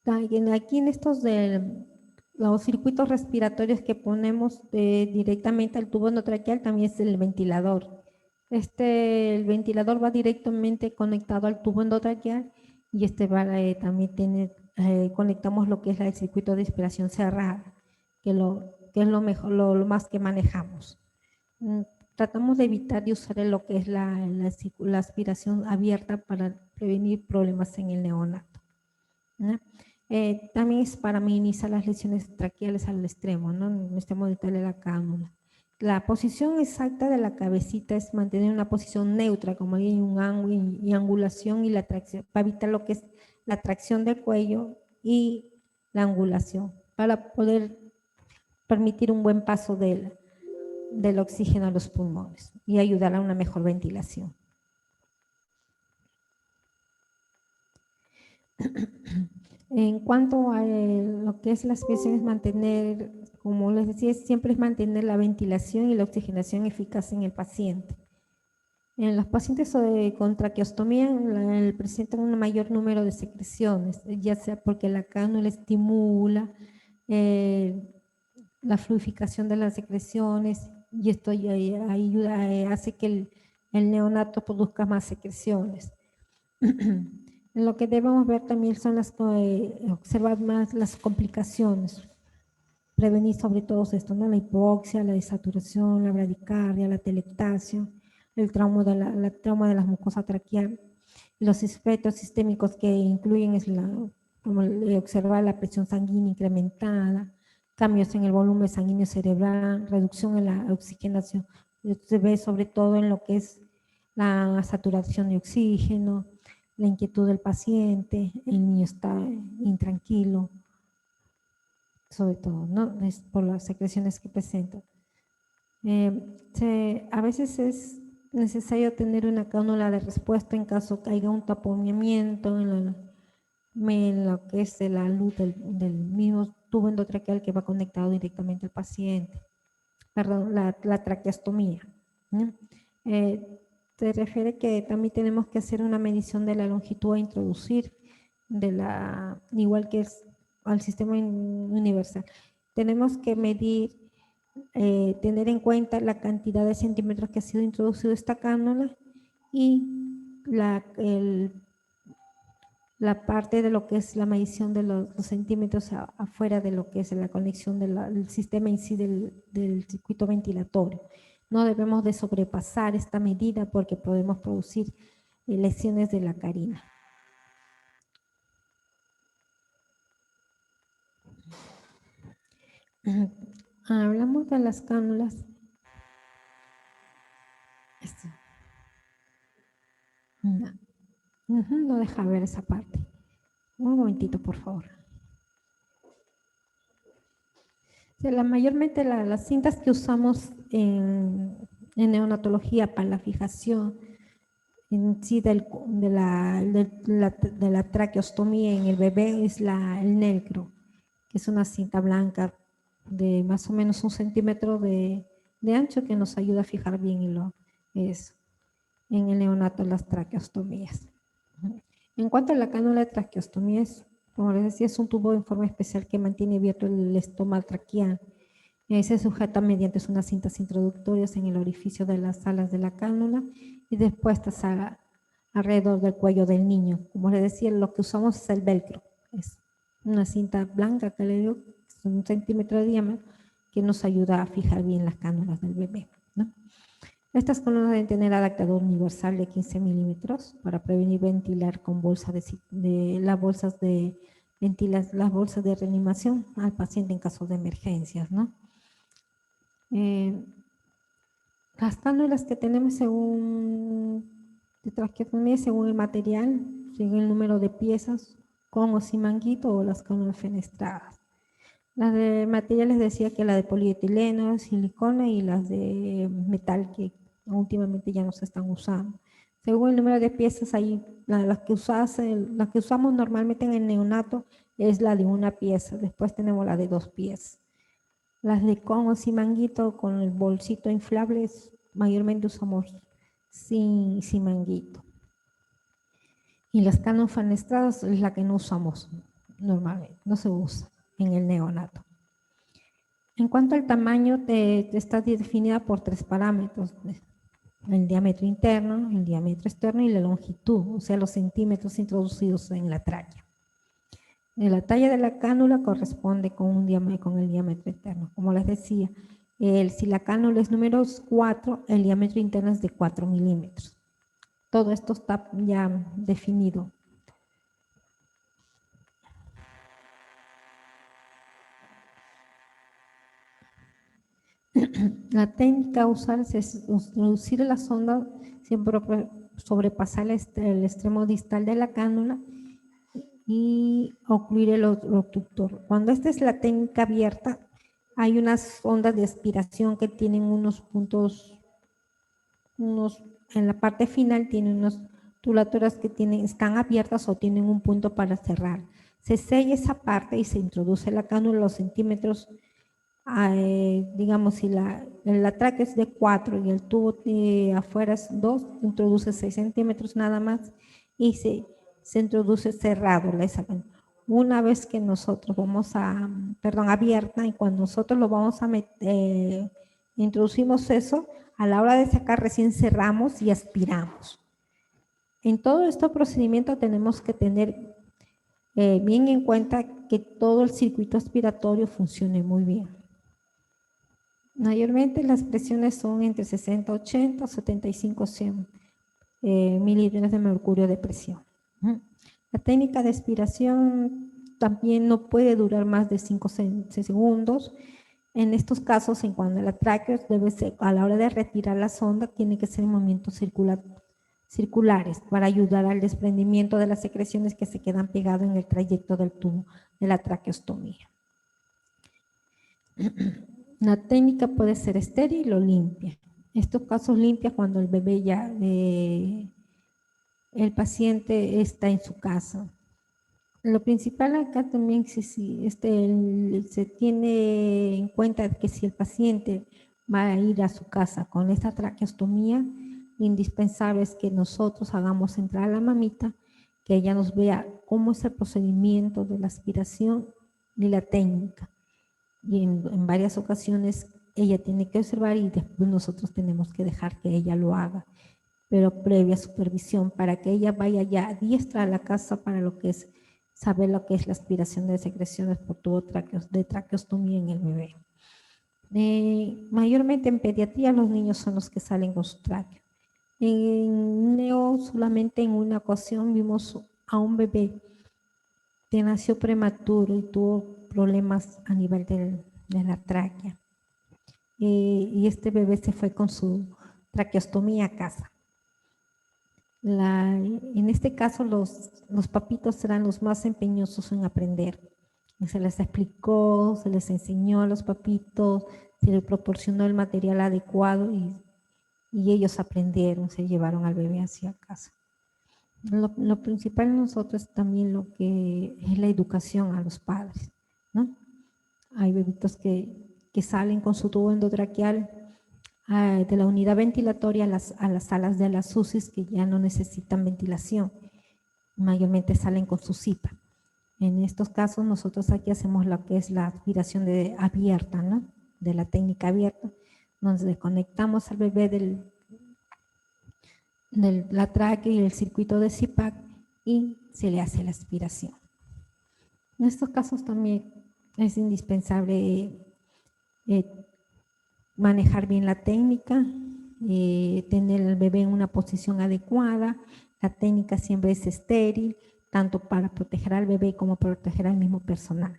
Speaker 1: Aquí en estos los circuitos respiratorios que ponemos directamente al tubo endotraqueal también es el ventilador. El ventilador va directamente conectado al tubo endotraqueal y también conectamos lo que es el circuito de aspiración cerrada, que es lo más que manejamos. Tratamos de evitar de usar lo que es la aspiración abierta para prevenir problemas en el neonato, ¿no? También es para minimizar las lesiones traqueales al extremo, ¿no? En el extremo de la cánula. La posición exacta de la cabecita es mantener una posición neutra, como hay un ángulo y angulación y la tracción, para evitar lo que es la tracción del cuello y la angulación, para poder permitir un buen paso del oxígeno a los pulmones y ayudar a una mejor ventilación. En cuanto a lo que es la aspiración, es mantener, como les decía, siempre es mantener la ventilación y la oxigenación eficaz en el paciente. En los pacientes con traqueostomía presentan un mayor número de secreciones, ya sea porque la cánula estimula la fluidificación de las secreciones y esto ya ayuda, hace que el neonato produzca más secreciones. Lo que debemos ver también son observar más las complicaciones. prevenir sobre todo esto, ¿no? La hipoxia, la desaturación, la bradicardia, la telectasia, el trauma la trauma de las mucosas traqueal. Los efectos sistémicos que incluyen es como observar la presión sanguínea incrementada, cambios en el volumen sanguíneo cerebral, reducción en la oxigenación. Se ve sobre todo en lo que es la saturación de oxígeno, la inquietud del paciente, el niño está intranquilo, sobre todo, ¿no? Es por las secreciones que presenta. A veces es necesario tener una cánula de respuesta en caso que haya un taponamiento en lo que es la luz del mismo tubo endotraqueal que va conectado directamente al paciente. Perdón, la traqueostomía, ¿no? Se refiere que también tenemos que hacer una medición de la longitud a introducir, igual que es al sistema universal. Tenemos que medir, tener en cuenta la cantidad de centímetros que ha sido introducido esta cánula y la parte de lo que es la medición de los centímetros afuera de lo que es la conexión del sistema en sí del circuito ventilatorio. No debemos de sobrepasar esta medida porque podemos producir lesiones de la carina. Hablamos de las cánulas. No deja ver esa parte. Un momentito, por favor. Mayormente las cintas que usamos en neonatología para la fijación en sí de la traqueostomía en el bebé es el Nelcro, que es una cinta blanca de más o menos 1 centímetro de ancho que nos ayuda a fijar bien en el neonato las traqueostomías. En cuanto a la cánula de traqueostomías, como les decía, es un tubo en forma especial que mantiene abierto el estoma traqueal. Se sujeta mediante unas cintas introductorias en el orificio de las alas de la cánula y dispuestas alrededor del cuello del niño. Como les decía, lo que usamos es el velcro. Es una cinta blanca que le digo, es 1 centímetro de diámetro, que nos ayuda a fijar bien las cánulas del bebé, ¿no? Estas cánulas deben tener adaptador universal de 15 milímetros para prevenir ventilar con las bolsas de reanimación al paciente en caso de emergencias, ¿no? Las cánulas que tenemos de traqueostomía según el material, según el número de piezas, con o sin manguito o las cánulas fenestradas. Las de material les decía que la de polietileno, silicona y las de metal que últimamente ya no se están usando. Según el número de piezas, ahí las que usamos normalmente en el neonato es la de 1 pieza, después tenemos la de 2 piezas. Las de con o sin manguito, con el bolsito inflable, mayormente usamos sin manguito. Y las cánulas fenestradas es la que no usamos normalmente, no se usa en el neonato. En cuanto al tamaño, está definida por 3 parámetros: el diámetro interno, el diámetro externo y la longitud, o sea, los centímetros introducidos en la tráquea. La talla de la cánula corresponde con el diámetro interno. Como les decía, si la cánula es número 4, el diámetro interno es de 4 milímetros. Todo esto está ya definido. La técnica a usar es introducir la sonda, siempre sobrepasar el extremo distal de la cánula y ocluir el obstructor. Cuando esta es la técnica abierta, hay unas ondas de aspiración que tienen unos puntos, en la parte final tienen unas tubulaturas que están abiertas o tienen un punto para cerrar. Se sella esa parte y se introduce la cánula a los centímetros. Digamos, si la tráquea es de 4 y el tubo de afuera es 2, introduce 6 centímetros nada más y se introduce cerrado esa cánula. Una vez que nosotros abierta, y cuando nosotros lo vamos a meter, introducimos eso, a la hora de sacar recién cerramos y aspiramos. En todo este procedimiento tenemos que tener bien en cuenta que todo el circuito aspiratorio funcione muy bien. Mayormente las presiones son entre 60, 80, 75, 100 mililitros de mercurio de presión. La técnica de aspiración también no puede durar más de 5 segundos. En estos casos, en cuanto a la tráquea, debe ser, a la hora de retirar la sonda, tiene que ser en movimientos circulares para ayudar al desprendimiento de las secreciones que se quedan pegadas en el trayecto del tubo de la traqueostomía. La técnica puede ser estéril o limpia. En estos casos limpia cuando el bebé ya, el paciente está en su casa. Lo principal acá también se tiene en cuenta que si el paciente va a ir a su casa con esta traqueostomía, lo indispensable es que nosotros hagamos entrar a la mamita, que ella nos vea cómo es el procedimiento de la aspiración y la técnica. Y en varias ocasiones ella tiene que observar y después nosotros tenemos que dejar que ella lo haga, pero previa supervisión para que ella vaya ya diestra a la casa para lo que es saber lo que es la aspiración de secreciones por tubo de traqueostomía en el bebé. Mayormente en pediatría los niños son los que salen con su tráqueo. En neo solamente en una ocasión vimos a un bebé que nació prematuro y tuvo problemas a nivel de la tráquea. Y este bebé se fue con su traqueostomía a casa. En este caso los papitos serán los más empeñosos en aprender. Se les explicó, se les enseñó a los papitos, se les proporcionó el material adecuado y ellos aprendieron, se llevaron al bebé hacia casa. Lo principal en nosotros es también lo que es la educación a los padres, ¿no? Hay bebitos que salen con su tubo endotraqueal de la unidad ventilatoria a las salas de las UCIs que ya no necesitan ventilación. Mayormente salen con su CIPA. En estos casos nosotros aquí hacemos lo que es la aspiración abierta, ¿no? De la técnica abierta. Nos desconectamos al bebé de la tráquea y el circuito de CIPAC y se le hace la aspiración. En estos casos también es indispensable manejar bien la técnica, tener al bebé en una posición adecuada. La técnica siempre es estéril, tanto para proteger al bebé como proteger al mismo personal.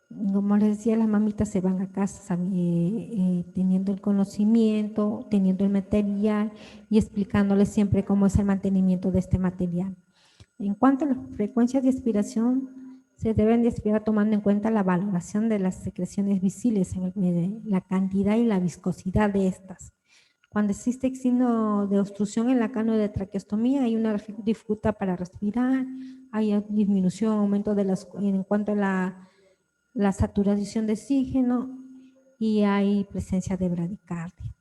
Speaker 1: Como les decía, las mamitas se van a casa teniendo el conocimiento, teniendo el material y explicándoles siempre cómo es el mantenimiento de este material. En cuanto a las frecuencias de aspiración, se deben de aspirar tomando en cuenta la valoración de las secreciones visibles, la cantidad y la viscosidad de estas. Cuando existe signo de obstrucción en la cánulo de traqueostomía, hay una dificultad para respirar, hay disminución, aumento en cuanto a la saturación de oxígeno y hay presencia de bradicardia.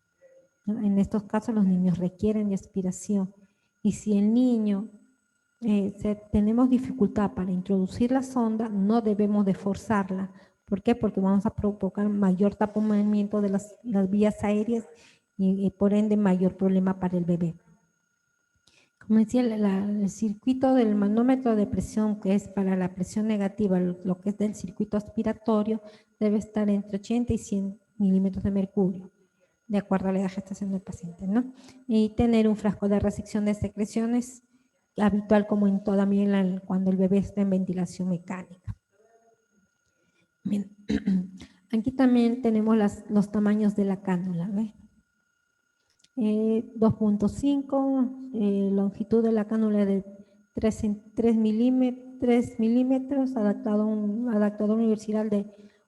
Speaker 1: En estos casos los niños requieren de aspiración y si el niño tenemos dificultad para introducir la sonda, no debemos de forzarla. ¿Por qué? Porque vamos a provocar mayor taponamiento de las vías aéreas y por ende mayor problema para el bebé. Como decía, el circuito del manómetro de presión, que es para la presión negativa, lo que es del circuito aspiratorio, debe estar entre 80 y 100 milímetros de mercurio, de acuerdo a la gestación del paciente, ¿no? Y tener un frasco de resección de secreciones habitual como en también cuando el bebé está en ventilación mecánica. Bien. Aquí también tenemos los tamaños de la cánula, ¿ves? 2.5, longitud de la cánula de 3 milímetros, adaptador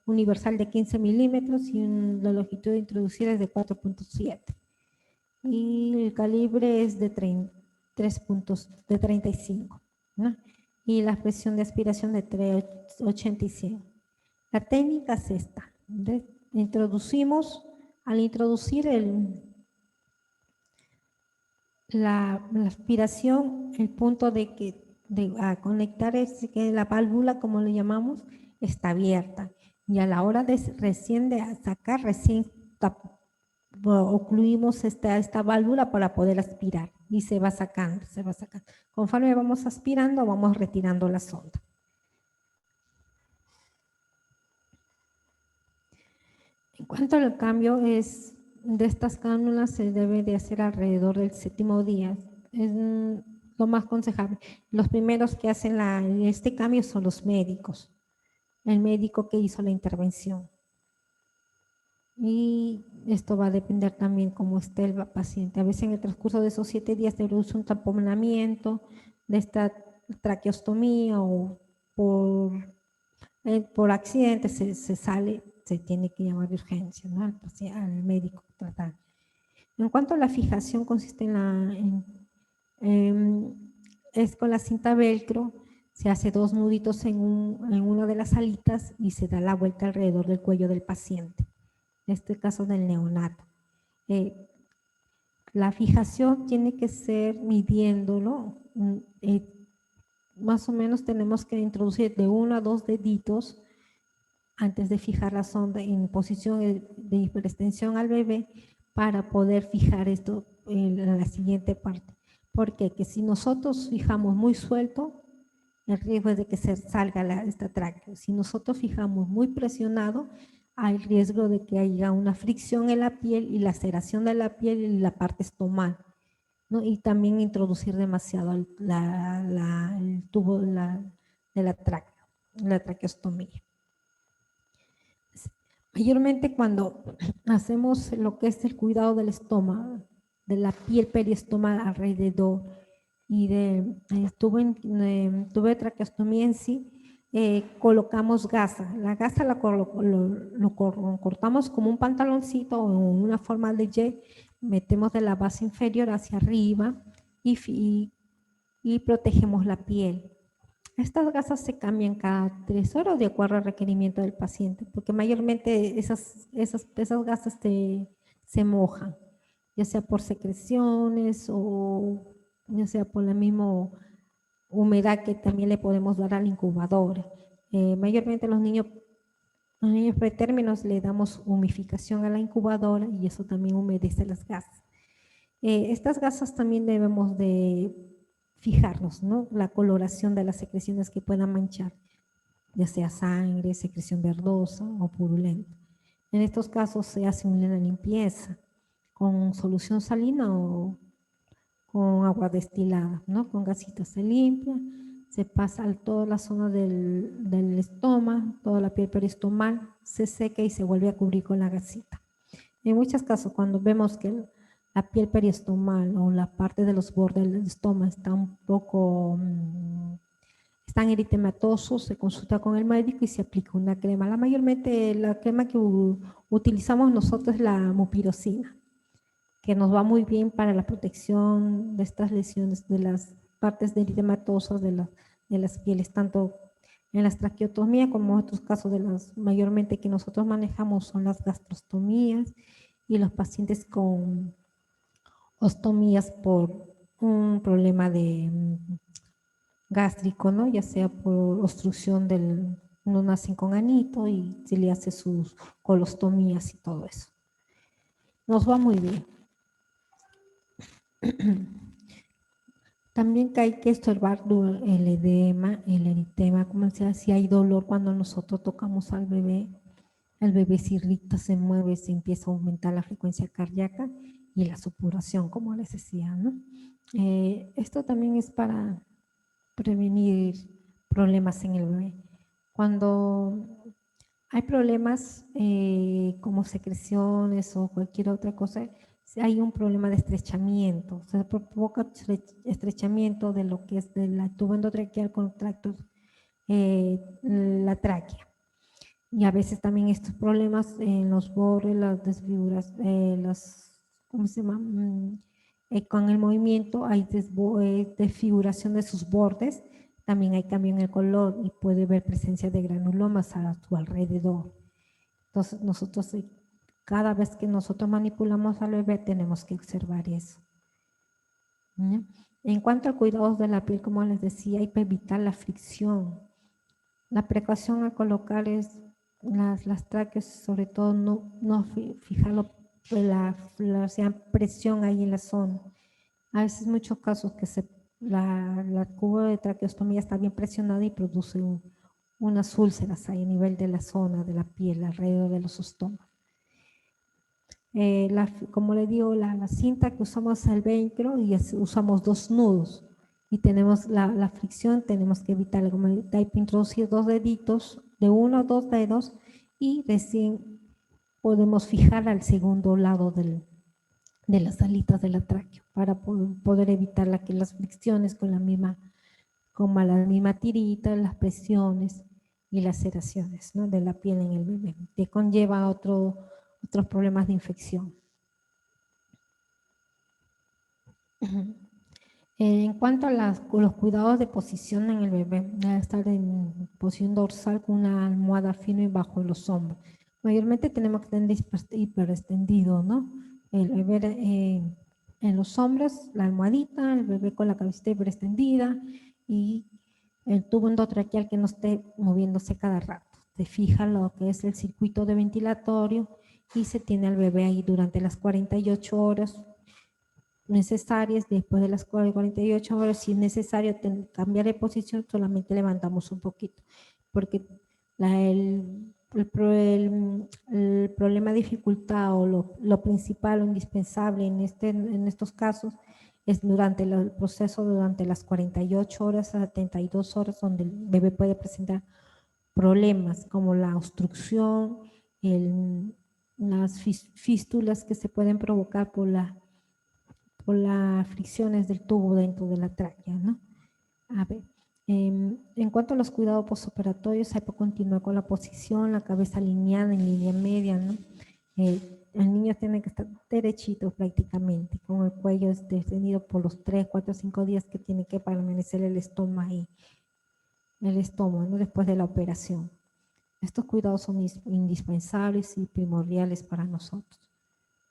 Speaker 1: universal de 15 milímetros y la longitud de introducir es de 4.7. Y el calibre es de 35, ¿no? Y la presión de aspiración de 380 y 100. La técnica es esta. Al introducir la aspiración, el punto a conectar es que la válvula, como le llamamos, está abierta. Y a la hora de sacar, recién ocluimos esta válvula para poder aspirar. y se va sacando, se va sacando. Conforme vamos aspirando, vamos retirando la sonda. En cuanto al cambio de estas cánulas, se debe de hacer alrededor del 7º día. Es lo más aconsejable. Los primeros que hacen este cambio son los médicos, el médico que hizo la intervención. Y esto va a depender también cómo esté el paciente. A veces en el transcurso de esos 7 días se produce un taponamiento de esta traqueostomía o por accidente se sale, se tiene que llamar de urgencia, ¿no? al médico tratar. En cuanto a la fijación, consiste es con la cinta velcro, se hace 2 nuditos en una de las alitas y se da la vuelta alrededor del cuello del paciente. En este caso del neonato. La fijación tiene que ser midiéndolo, más o menos tenemos que introducir de 1 a 2 deditos antes de fijar la sonda en posición de hiperextensión al bebé para poder fijar esto en la siguiente parte. Porque que si nosotros fijamos muy suelto, el riesgo es de que se salga esta tráquea. Si nosotros fijamos muy presionado, hay riesgo de que haya una fricción en la piel y laceración de la piel y la parte estomal, ¿no? Y también introducir demasiado el tubo de la tráquea, la traqueostomía. Mayormente cuando hacemos lo que es el cuidado del estómago, de la piel periestomal alrededor y tuve traqueostomía en sí, colocamos gasa. La gasa lo cortamos como un pantaloncito o una forma de Y, metemos de la base inferior hacia arriba y protegemos la piel. Estas gasas se cambian cada 3 horas de acuerdo al requerimiento del paciente, porque mayormente esas gasas se mojan, ya sea por secreciones o ya sea por la misma humedad que también le podemos dar al incubador. Mayormente los niños pretérminos le damos humificación a la incubadora y eso también humedece las gasas. Estas gasas también debemos de fijarnos, ¿no? La coloración de las secreciones que puedan manchar, ya sea sangre, secreción verdosa o purulenta. En estos casos se hace una limpieza con solución salina o con agua destilada, ¿no? Con gasitas se limpia, se pasa a toda la zona del estómago, toda la piel periostomal, se seca y se vuelve a cubrir con la gasita. En muchos casos, cuando vemos que la piel periostomal o la parte de los bordes del estómago está un poco, están eritematosos, se consulta con el médico y se aplica una crema. Mayormente la crema que utilizamos nosotros es la mupirocina, que nos va muy bien para la protección de estas lesiones, de las partes eritematosas de las pieles, tanto en las traqueotomías como en otros casos mayormente que nosotros manejamos son las gastrostomías y los pacientes con ostomías por un problema gástrico, ¿no? Ya sea por obstrucción no nacen con anito y se le hace sus colostomías y todo eso. Nos va muy bien. También que hay que observar el edema, el eritema, como decía, si hay dolor cuando nosotros tocamos al bebé, el bebé se irrita, se mueve, se empieza a aumentar la frecuencia cardíaca y la supuración, como les decía, ¿no? Esto también es para prevenir problemas en el bebé. Cuando hay problemas como secreciones o cualquier otra cosa, hay un problema de estrechamiento, se provoca estrechamiento de lo que es de la tubo endotraqueal con la tráquea. Y a veces también estos problemas en los bordes, las desfiguras, ¿cómo se llama? Con el movimiento hay desfiguración de sus bordes, también hay cambio en el color y puede haber presencia de granulomas a su alrededor. Entonces nosotros, cada vez que nosotros manipulamos al bebé tenemos que observar eso. En cuanto al cuidado de la piel, como les decía, hay que evitar la fricción. La precaución al colocar las tráqueas, sobre todo no fijar la presión ahí en la zona. A veces muchos casos que la cubo de traqueostomía está bien presionada y produce unas úlceras ahí a nivel de la zona de la piel alrededor de los estómagos. Como le digo, la cinta que usamos al velcro y usamos 2 nudos y tenemos la fricción, tenemos que evitarla. Como hay que introducir 2 deditos, de 1 a 2 dedos, y recién podemos fijar al segundo lado de las alitas de la tráquea para poder evitar las fricciones con la misma tirita, las presiones y laceraciones, ¿no?, de la piel en el bebé, que conlleva otros problemas de infección. En cuanto a los cuidados de posición en el bebé, debe estar en posición dorsal con una almohada firme bajo los hombros. Mayormente tenemos que tener hiperextendido, ¿no? El bebé en los hombros, la almohadita, el bebé con la cabecita hiperextendida y el tubo endotraqueal que no esté moviéndose cada rato. Se fija lo que es el circuito de ventilatorio y se tiene al bebé ahí durante las 48 horas necesarias. Después de las 48 horas, si es necesario cambiar de posición, solamente levantamos un poquito, porque el problema, dificultad o lo principal o indispensable en estos casos es durante el proceso, durante las 48 horas a 72 horas, donde el bebé puede presentar problemas como la obstrucción, las fístulas que se pueden provocar por las fricciones del tubo dentro de la tráquea, ¿no? A ver, en cuanto a los cuidados postoperatorios, hay que continuar con la posición, la cabeza alineada en línea media, ¿no? El niño tiene que estar derechito prácticamente, con el cuello extendido por los 3, 4, 5 días que tiene que permanecer el estómago, ¿no?, después de la operación. Estos cuidados son indispensables y primordiales para nosotros,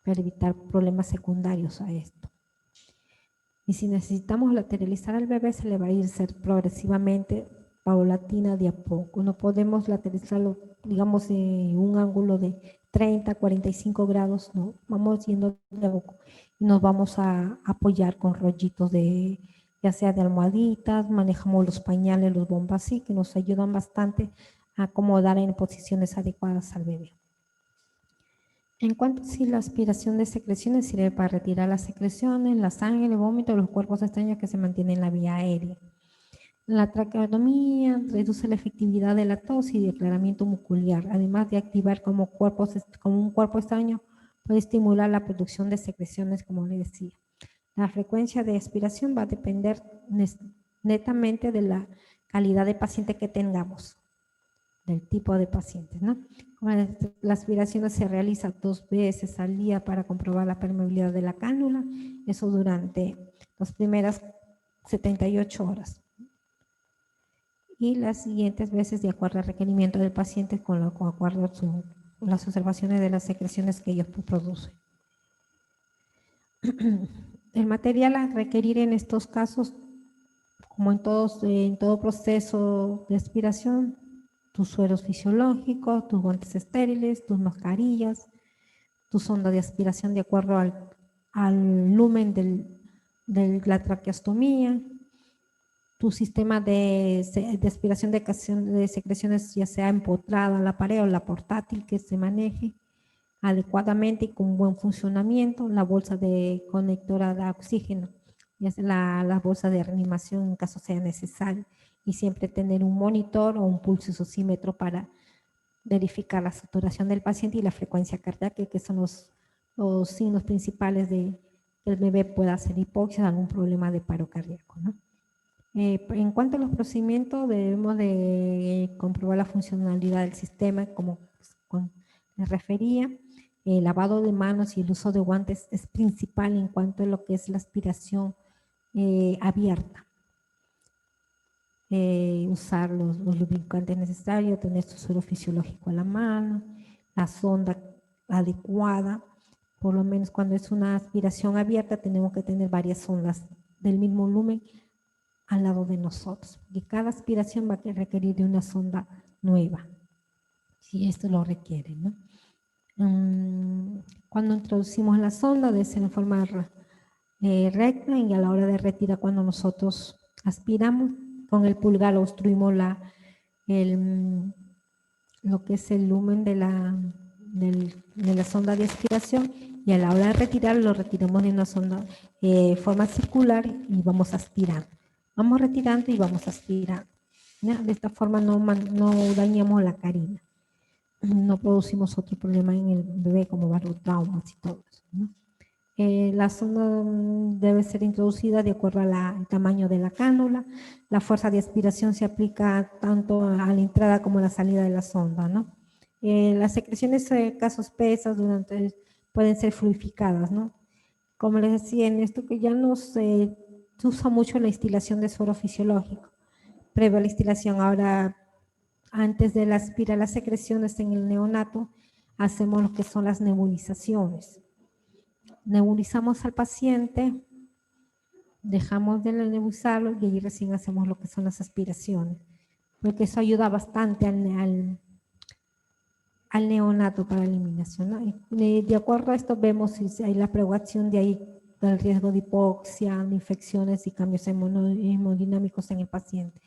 Speaker 1: para evitar problemas secundarios a esto. Y si necesitamos lateralizar al bebé, se le va a ir progresivamente, paulatina, de a poco. No podemos lateralizarlo, digamos, en un ángulo de 30, 45 grados, no. Vamos yendo de a poco. Y nos vamos a apoyar con rollitos ya sea de almohaditas, manejamos los pañales, los bombas, sí, que nos ayudan bastante a acomodar en posiciones adecuadas al bebé. En cuanto a si la aspiración de secreciones sirve para retirar las secreciones, la sangre, el vómito, los cuerpos extraños que se mantienen en la vía aérea. La traqueotomía reduce la efectividad de la tos y de aclaramiento mucolar, además de activar como un cuerpo extraño, puede estimular la producción de secreciones, como le decía. La frecuencia de aspiración va a depender netamente de la calidad de paciente que tengamos, del tipo de pacientes, ¿no? La aspiración se realiza 2 veces al día para comprobar la permeabilidad de la cánula, eso durante las primeras 78 horas. Y las siguientes veces de acuerdo al requerimiento del paciente con acuerdo a las observaciones de las secreciones que ellos producen. El material a requerir en estos casos, como en todo proceso de aspiración, tus sueros fisiológicos, tus guantes estériles, tus mascarillas, tu sonda de aspiración de acuerdo al lumen de la traqueostomía, tu sistema de aspiración de secreciones, ya sea empotrada en la pared o la portátil, que se maneje adecuadamente y con buen funcionamiento, la bolsa de conectora de oxígeno, ya sea la bolsa de reanimación en caso sea necesario, y siempre tener un monitor o un pulsosímetro para verificar la saturación del paciente y la frecuencia cardíaca, que son los signos principales de que el bebé pueda hacer hipoxia o algún problema de paro cardíaco, ¿no? En cuanto a los procedimientos, debemos de comprobar la funcionalidad del sistema, como les refería. El lavado de manos y el uso de guantes es principal en cuanto a lo que es la aspiración abierta. Usar los lubricantes necesarios, tener su suero fisiológico a la mano, la sonda adecuada. Por lo menos cuando es una aspiración abierta tenemos que tener varias sondas del mismo volumen al lado de nosotros, y cada aspiración va a requerir de una sonda nueva, si esto lo requiere, ¿no? Cuando introducimos la sonda debe ser en forma recta, y a la hora de retirar, cuando nosotros aspiramos, con el pulgar obstruimos lo que es el lumen de la sonda de aspiración, y a la hora de retirar lo retiramos de una sonda forma circular y vamos aspirando. Vamos retirando y vamos aspirando, ¿ya? De esta forma no dañamos la carina, no producimos otro problema en el bebé como barotraumas y todo eso, ¿no? La sonda debe ser introducida de acuerdo al tamaño de la cánula. La fuerza de aspiración se aplica tanto a la entrada como a la salida de la sonda, ¿no? Las secreciones, casos espesas, pueden ser fluidificadas, ¿no? Como les decía, en esto que ya se usa mucho la instilación de suero fisiológico. Previo a la instilación, ahora, antes de aspirar las secreciones en el neonato, hacemos lo que son las nebulizaciones. Nebulizamos al paciente, dejamos de nebulizarlo y ahí recién hacemos lo que son las aspiraciones, porque eso ayuda bastante al neonato para la eliminación, ¿no? De acuerdo a esto vemos si hay la preocupación de ahí del riesgo de hipoxia, de infecciones y cambios hemodinámicos en el paciente.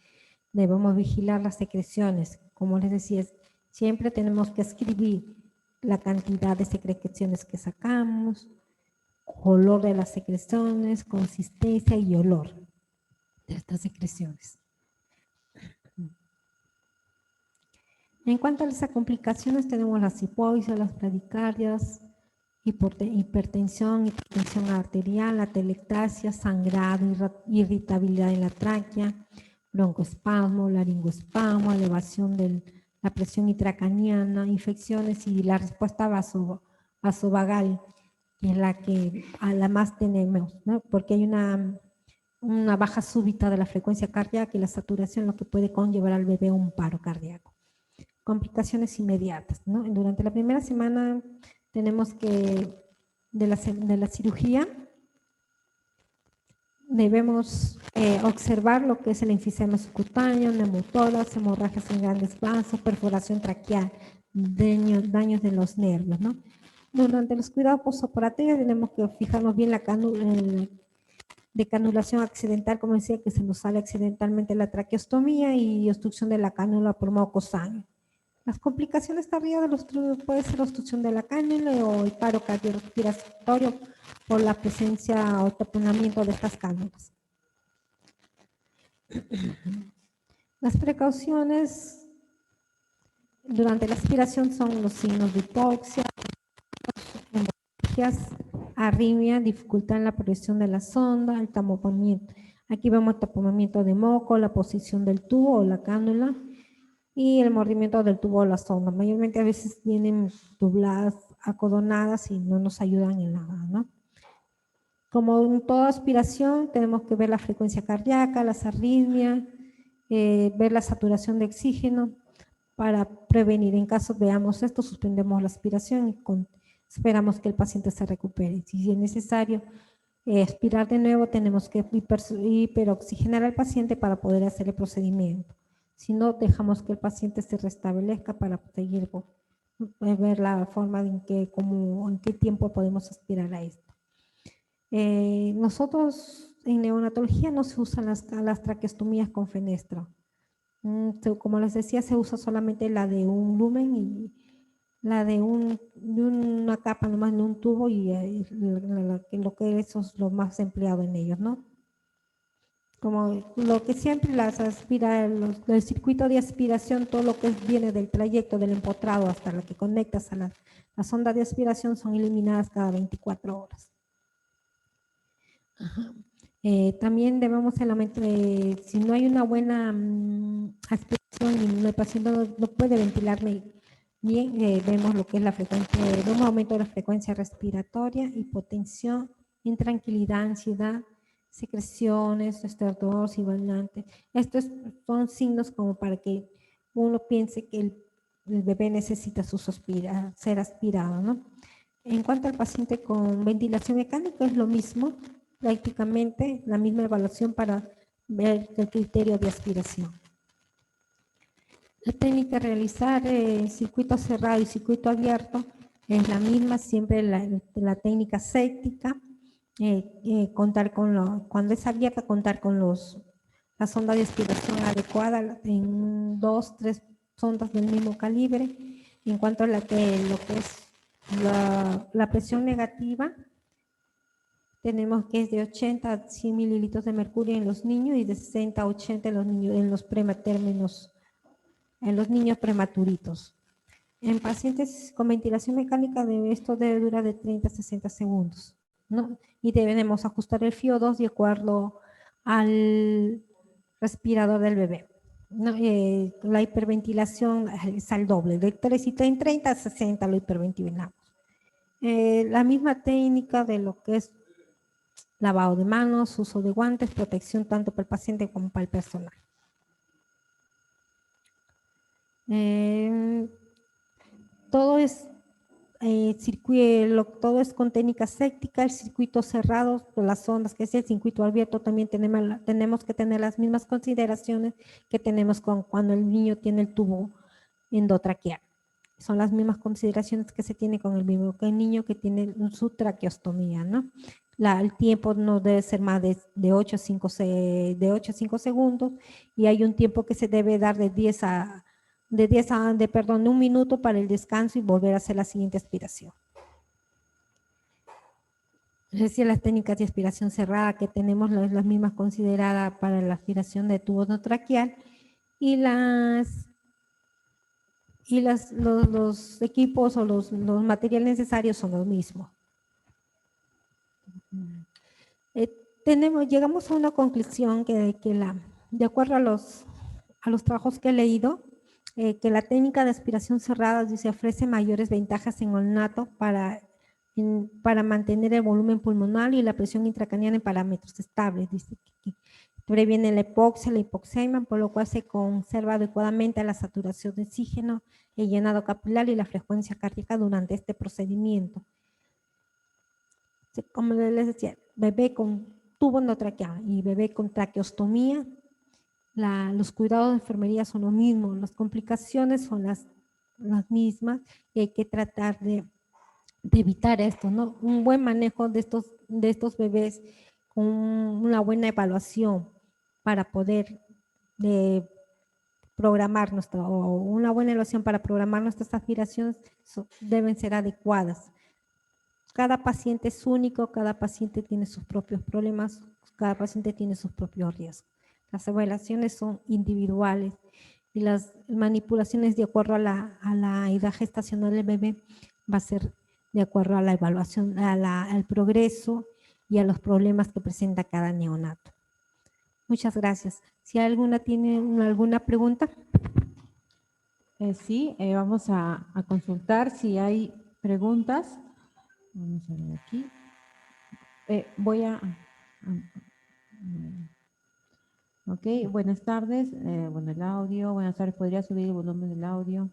Speaker 1: Debemos vigilar las secreciones. Como les decía, siempre tenemos que escribir la cantidad de secreciones que sacamos, color de las secreciones, consistencia y olor de estas secreciones. En cuanto a las complicaciones, tenemos las hipoxias, las bradicardias, hipertensión arterial, atelectasia, sangrado, irritabilidad en la tráquea, broncoespasmo, laringoespasmo, elevación de la presión intracraniana, infecciones y la respuesta vasovagal, que es la más tenemos, ¿no? Porque hay una baja súbita de la frecuencia cardíaca y la saturación, lo que puede conllevar al bebé a un paro cardíaco. Complicaciones inmediatas, ¿no? Durante la primera semana tenemos que, de la cirugía, debemos observar lo que es el enfisema subcutáneo, neumotórax, hemorragias en grandes vasos, perforación traqueal, daños de los nervios, ¿no? Durante los cuidados postoperatorios tenemos que fijarnos bien la de canulación accidental, como decía, que se nos sale accidentalmente la traqueostomía y obstrucción de la cánula por moco sangue. Las complicaciones tardías puede ser la obstrucción de la cánula o el paro cardiorrespiratorio por la presencia o taponamiento de estas cánulas. Las precauciones durante la aspiración son los signos de hipoxia, hemorragias, arritmia, dificultad en la progresión de la sonda, el taponamiento. Aquí vemos el taponamiento de moco, la posición del tubo o la cánula y el movimiento del tubo o la sonda. Mayormente a veces vienen dobladas, acodonadas y no nos ayudan en nada, ¿no? Como en toda aspiración, tenemos que ver la frecuencia cardíaca, las arritmias, ver la saturación de oxígeno para prevenir. En caso veamos esto, suspendemos la aspiración y esperamos que el paciente se recupere. Si es necesario aspirar de nuevo, tenemos que hiperoxigenar al paciente para poder hacer el procedimiento. Si no, dejamos que el paciente se restablezca para seguir ver la forma en qué tiempo podemos aspirar a esto. Nosotros en neonatología no se usan las traqueostomías con fenestro. Como les decía, se usa solamente la de un lumen y la de una capa nomás de un tubo y lo que eso es lo más empleado en ellos, ¿no? Como lo que siempre las aspira, el circuito de aspiración, todo lo que viene del trayecto del empotrado hasta lo que conectas a la sonda de aspiración son eliminadas cada 24 horas. También debemos si no hay una buena aspiración y el paciente no puede ventilar bien, vemos lo que es la frecuencia, un aumento de la frecuencia respiratoria, hipotensión, intranquilidad, ansiedad, secreciones, estertor, sibilante. Estos son signos como para que uno piense que el bebé necesita ser aspirado, ¿no? En cuanto al paciente con ventilación mecánica, es lo mismo, prácticamente la misma evaluación para ver el criterio de aspiración. La técnica a realizar circuito cerrado y circuito abierto es la misma, siempre la técnica séptica. contar cuando es abierta, contar con la sonda de aspiración adecuada en 2, 3 sondas del mismo calibre. En cuanto a lo que es la presión negativa, tenemos que es de 80 a 100 mililitros de mercurio en los niños y de 60 a 80 en los niños, en los niños prematuritos. En pacientes con ventilación mecánica, esto debe durar de 30 a 60 segundos, ¿no? Y debemos ajustar el FiO2 de acuerdo al respirador del bebé, ¿no? La hiperventilación es al doble, de 30 a 60 lo hiperventilamos. La misma técnica de lo que es lavado de manos, uso de guantes, protección tanto para el paciente como para el personal. Todo es todo es con técnica séptica, el circuito cerrado, las ondas, que es el circuito abierto, también tenemos que tener las mismas consideraciones que tenemos cuando el niño tiene el tubo endotraqueal. Son las mismas consideraciones que se tiene con el niño que tiene su traqueostomía, ¿no? El tiempo no debe ser más de 8 a 5 segundos y hay un tiempo que se debe dar de 1 minuto para el descanso y volver a hacer la siguiente aspiración. Es decir, las técnicas de aspiración cerrada que tenemos las mismas consideradas para la aspiración de tubo endotraqueal y los equipos o los materiales necesarios son los mismos. Llegamos a una conclusión que de acuerdo a los trabajos que he leído, que la técnica de aspiración cerrada dice, ofrece mayores ventajas en neonato para mantener el volumen pulmonar y la presión intracraniana en parámetros estables. Dice que previene la hipoxia, la hipoxemia, por lo cual se conserva adecuadamente la saturación de oxígeno, el llenado capilar y la frecuencia cardíaca durante este procedimiento. Como les decía, bebé con tubo endotraqueal y bebé con traqueostomía, los cuidados de enfermería son los mismos, las complicaciones son las mismas y hay que tratar de evitar esto, ¿no? Un buen manejo de estos bebés con una buena evaluación para poder programar una buena evaluación para programar nuestras aspiraciones deben ser adecuadas. Cada paciente es único, cada paciente tiene sus propios problemas, cada paciente tiene sus propios riesgos. Las evaluaciones son individuales y las manipulaciones de acuerdo a la edad gestacional del bebé va a ser de acuerdo a la evaluación, al progreso y a los problemas que presenta cada neonato. Muchas gracias. Si alguna tiene alguna pregunta.
Speaker 2: Sí, vamos a consultar si hay preguntas. Vamos a ver aquí. Ok, buenas tardes. Bueno, el audio. Buenas tardes. ¿Podría subir el volumen del audio?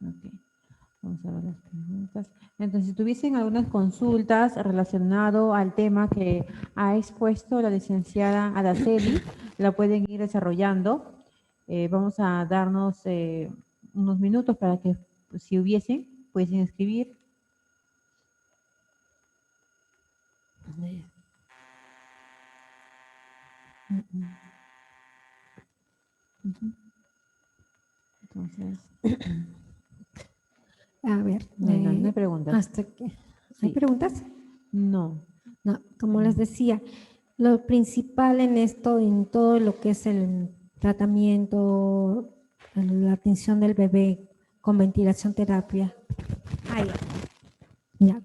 Speaker 2: Ok. Vamos a ver las preguntas. Entonces, si tuviesen algunas consultas relacionado al tema que ha expuesto la licenciada Araceli, la pueden ir desarrollando. Vamos a darnos unos minutos para que, pues, si hubiesen, pudiesen escribir. Entonces,
Speaker 1: a ver.
Speaker 2: no hay preguntas.
Speaker 1: ¿Hay preguntas?
Speaker 2: No.
Speaker 1: No, como les decía, lo principal en todo lo que es el tratamiento, la atención del bebé con ventilación terapia,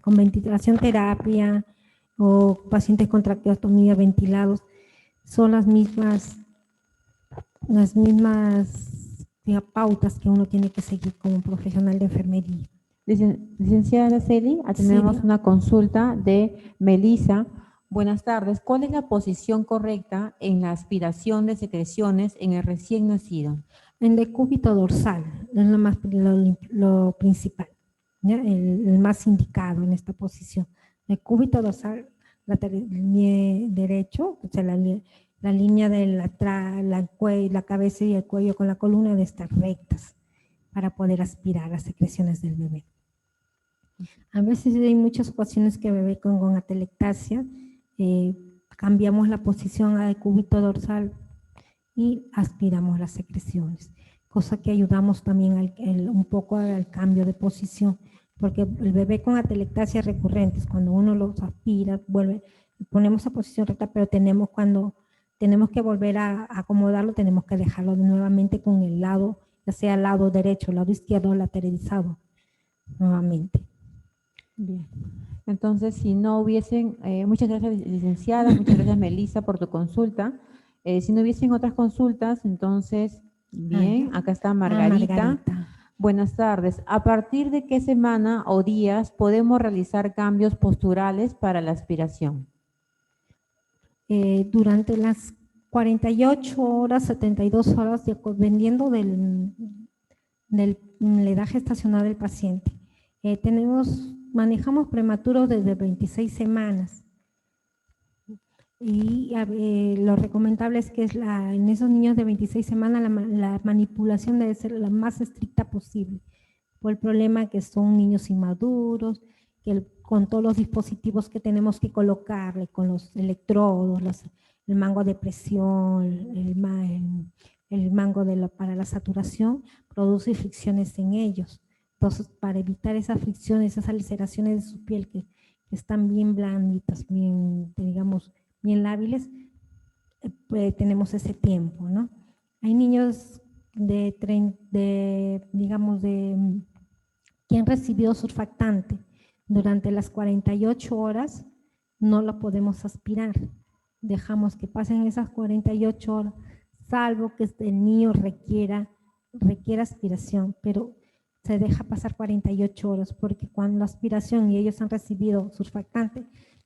Speaker 1: con ventilación terapia o pacientes con traqueostomía ventilados, son las mismas pautas que uno tiene que seguir como profesional de enfermería.
Speaker 2: Licenciada Araceli, tenemos una consulta de Melissa. Buenas tardes. ¿Cuál es la posición correcta en la aspiración de secreciones en el recién nacido?
Speaker 1: En decúbito dorsal, es lo principal, ¿ya? El más indicado en esta posición. Decúbito dorsal, derecho, o sea, la línea de la cabeza y el cuello con la columna de estar rectas para poder aspirar las secreciones del bebé. A veces hay muchas ocasiones que bebé con atelectasia, cambiamos la posición al cúbito dorsal y aspiramos las secreciones, cosa que ayudamos también un poco al cambio de posición, porque el bebé con atelectasia recurrentes, cuando uno los aspira, vuelve, ponemos a posición recta, pero cuando tenemos que volver a acomodarlo, tenemos que dejarlo nuevamente con el lado, ya sea el lado derecho, el lado izquierdo lateralizado, nuevamente.
Speaker 2: Bien. Entonces, si no hubiesen, muchas gracias, licenciada, muchas gracias, Melissa, por tu consulta. Si no hubiesen otras consultas, entonces, bien, acá está Margarita. Buenas tardes. ¿A partir de qué semana o días podemos realizar cambios posturales para la aspiración?
Speaker 1: Durante las 48 horas, 72 horas, dependiendo de la edad gestacional del paciente. Manejamos prematuros desde 26 semanas. Y lo recomendable es que en esos niños de 26 semanas la manipulación debe ser la más estricta posible, por el problema que son niños inmaduros, con todos los dispositivos que tenemos que colocarle, con los electrodos, el mango de presión, el mango para la saturación, produce fricciones en ellos. Entonces, para evitar esas fricciones, esas ulceraciones de su piel que están bien blanditas, bien, digamos, bien lábiles, pues tenemos ese tiempo, ¿no? Hay niños digamos, que han recibido surfactante durante las 48 horas, no lo podemos aspirar. Dejamos que pasen esas 48 horas, salvo que el niño requiera aspiración, pero se deja pasar 48 horas, porque cuando la aspiración y ellos han recibido surfactante,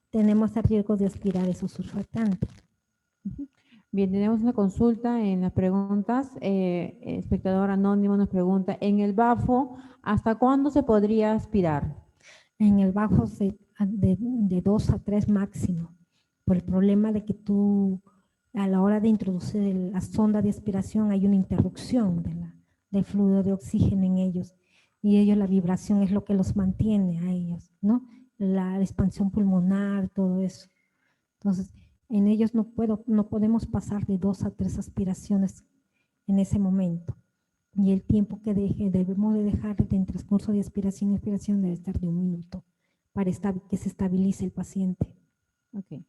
Speaker 1: tenemos el riesgo de aspirar esos surfactantes.
Speaker 2: Bien, tenemos una consulta en las preguntas. Espectador anónimo nos pregunta, en el bafo, ¿hasta cuándo se podría aspirar?
Speaker 1: En el bafo de 2 a 3 máximo, por el problema de que a la hora de introducir la sonda de aspiración hay una interrupción del fluido de oxígeno en ellos, y ellos la vibración es lo que los mantiene a ellos, ¿no? La expansión pulmonar, todo eso. Entonces, en ellos no podemos pasar de 2 a 3 aspiraciones en ese momento. Y el tiempo que debemos de dejar en transcurso de aspiración y expiración debe estar de 1 minuto para que se estabilice el paciente.
Speaker 2: Ok.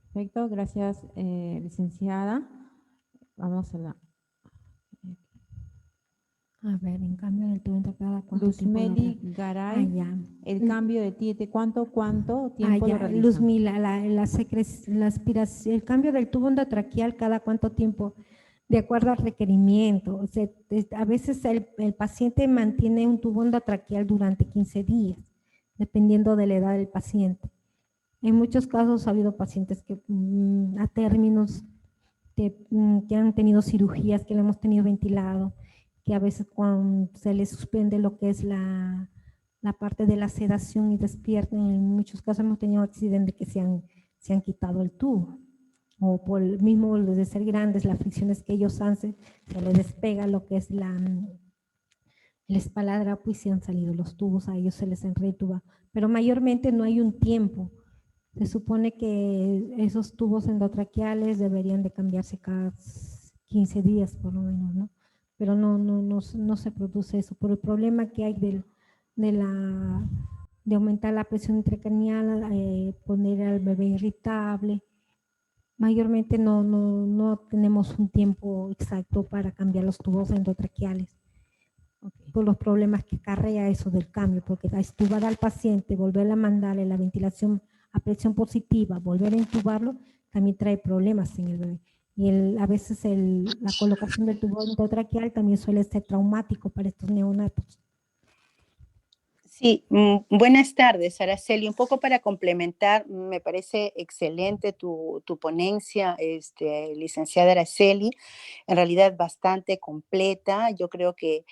Speaker 2: Perfecto, gracias, licenciada. Vamos a la...
Speaker 1: A ver, en cambio del tubo entre cada cuánto
Speaker 2: Luzmeli
Speaker 1: tiempo
Speaker 2: Garay, el cambio de tiete, ¿cuánto tiempo lo realiza?
Speaker 1: Luzmeli, el cambio del tubo endotraqueal cada cuánto tiempo, de acuerdo al requerimiento. O sea, a veces el paciente mantiene un tubo endotraqueal durante 15 días, dependiendo de la edad del paciente. En muchos casos ha habido pacientes que a términos que han tenido cirugías, que le hemos tenido ventilado, que a veces cuando se les suspende lo que es la parte de la sedación y despiertan, en muchos casos hemos tenido accidentes que se han quitado el tubo, o por el mismo de ser grandes, las fricciones que ellos hacen, se les despega lo que es el espaladrapo y se han salido los tubos, a ellos se les enretuba, pero mayormente no hay un tiempo. Se supone que esos tubos endotraqueales deberían de cambiarse cada 15 días por lo menos, ¿no? Pero no se produce eso por el problema que hay de aumentar la presión intracraneal, poner al bebé irritable. Mayormente no tenemos un tiempo exacto para cambiar los tubos endotraqueales. Okay. Por los problemas que acarrea eso del cambio, porque a extubar al paciente, volver a mandarle la ventilación a presión positiva, volver a intubarlo, también trae problemas en el bebé. Y a veces la colocación del tubo endotraqueal también suele ser traumático para estos neonatos.
Speaker 3: Sí, buenas tardes, Araceli. Un poco para complementar, me parece excelente tu ponencia, licenciada Araceli, en realidad bastante completa. Yo creo que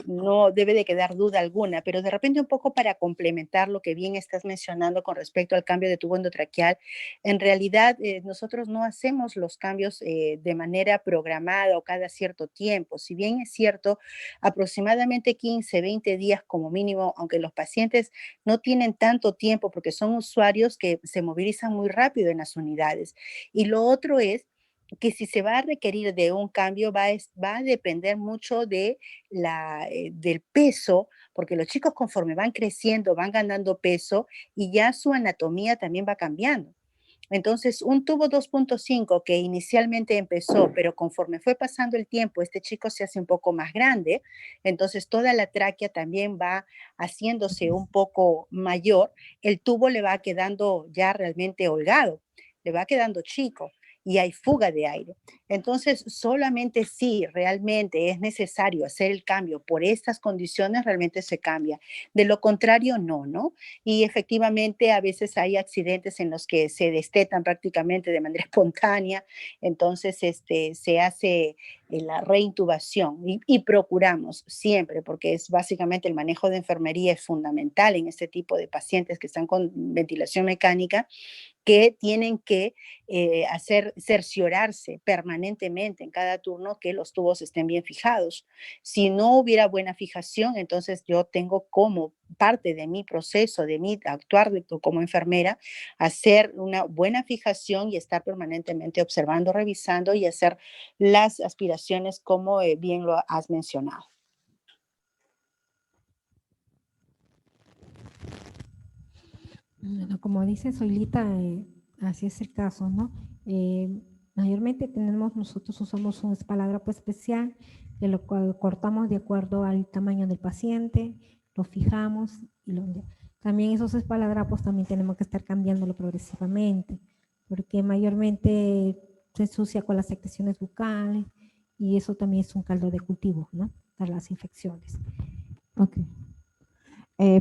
Speaker 3: no debe de quedar duda alguna, pero de repente un poco para complementar lo que bien estás mencionando con respecto al cambio de tubo endotraqueal, en realidad nosotros no hacemos los cambios de manera programada o cada cierto tiempo. Si bien es cierto, aproximadamente 15, 20 días como mínimo, aunque aunque los pacientes no tienen tanto tiempo porque son usuarios que se movilizan muy rápido en las unidades. Y lo otro es que si se va a requerir de un cambio va a depender mucho de del peso, porque los chicos conforme van creciendo, van ganando peso y ya su anatomía también va cambiando. Entonces, un tubo 2.5 que inicialmente empezó, pero conforme fue pasando el tiempo, este chico se hace un poco más grande, entonces toda la tráquea también va haciéndose un poco mayor, el tubo le va quedando ya realmente holgado, le va quedando chico y hay fuga de aire. Entonces, solamente si realmente es necesario hacer el cambio por estas condiciones, realmente se cambia. De lo contrario, no, ¿no? Y efectivamente a veces hay accidentes en los que se destetan prácticamente de manera espontánea, entonces se hace la reintubación y procuramos siempre, porque es básicamente el manejo de enfermería es fundamental en este tipo de pacientes que están con ventilación mecánica, que tienen que cerciorarse permanentemente en cada turno que los tubos estén bien fijados. Si no hubiera buena fijación, entonces yo tengo como parte de mi proceso, de mi actuar como enfermera, hacer una buena fijación y estar permanentemente observando, revisando y hacer las aspiraciones como bien lo has mencionado.
Speaker 1: Bueno, como dice Soilita, así es el caso, ¿no? Mayormente nosotros usamos un esparadrapo especial, de lo cual cortamos de acuerdo al tamaño del paciente, lo fijamos y también esos esparadrapos también tenemos que estar cambiándolo progresivamente, porque mayormente se ensucia con las secreciones bucales y eso también es un caldo de cultivo, ¿no? Para las infecciones.
Speaker 2: Ok.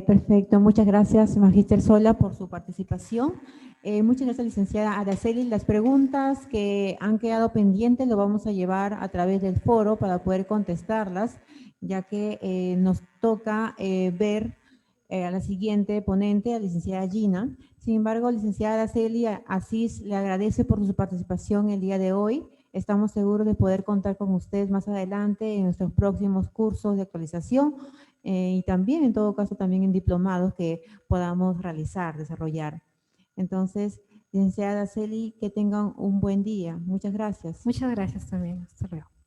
Speaker 2: Perfecto, muchas gracias, Magíster Sola, por su participación. Muchas gracias, licenciada Araceli. Las preguntas que han quedado pendientes lo vamos a llevar a través del foro para poder contestarlas, ya que nos toca ver a la siguiente ponente, a la licenciada Gina. Sin embargo, licenciada Araceli, Asís le agradece por su participación el día de hoy. Estamos seguros de poder contar con ustedes más adelante en nuestros próximos cursos de actualización. Y también, en todo caso, también en diplomados que podamos realizar, desarrollar. Entonces, licenciada Celi, que tengan un buen día. Muchas gracias.
Speaker 1: Muchas gracias también. Hasta luego.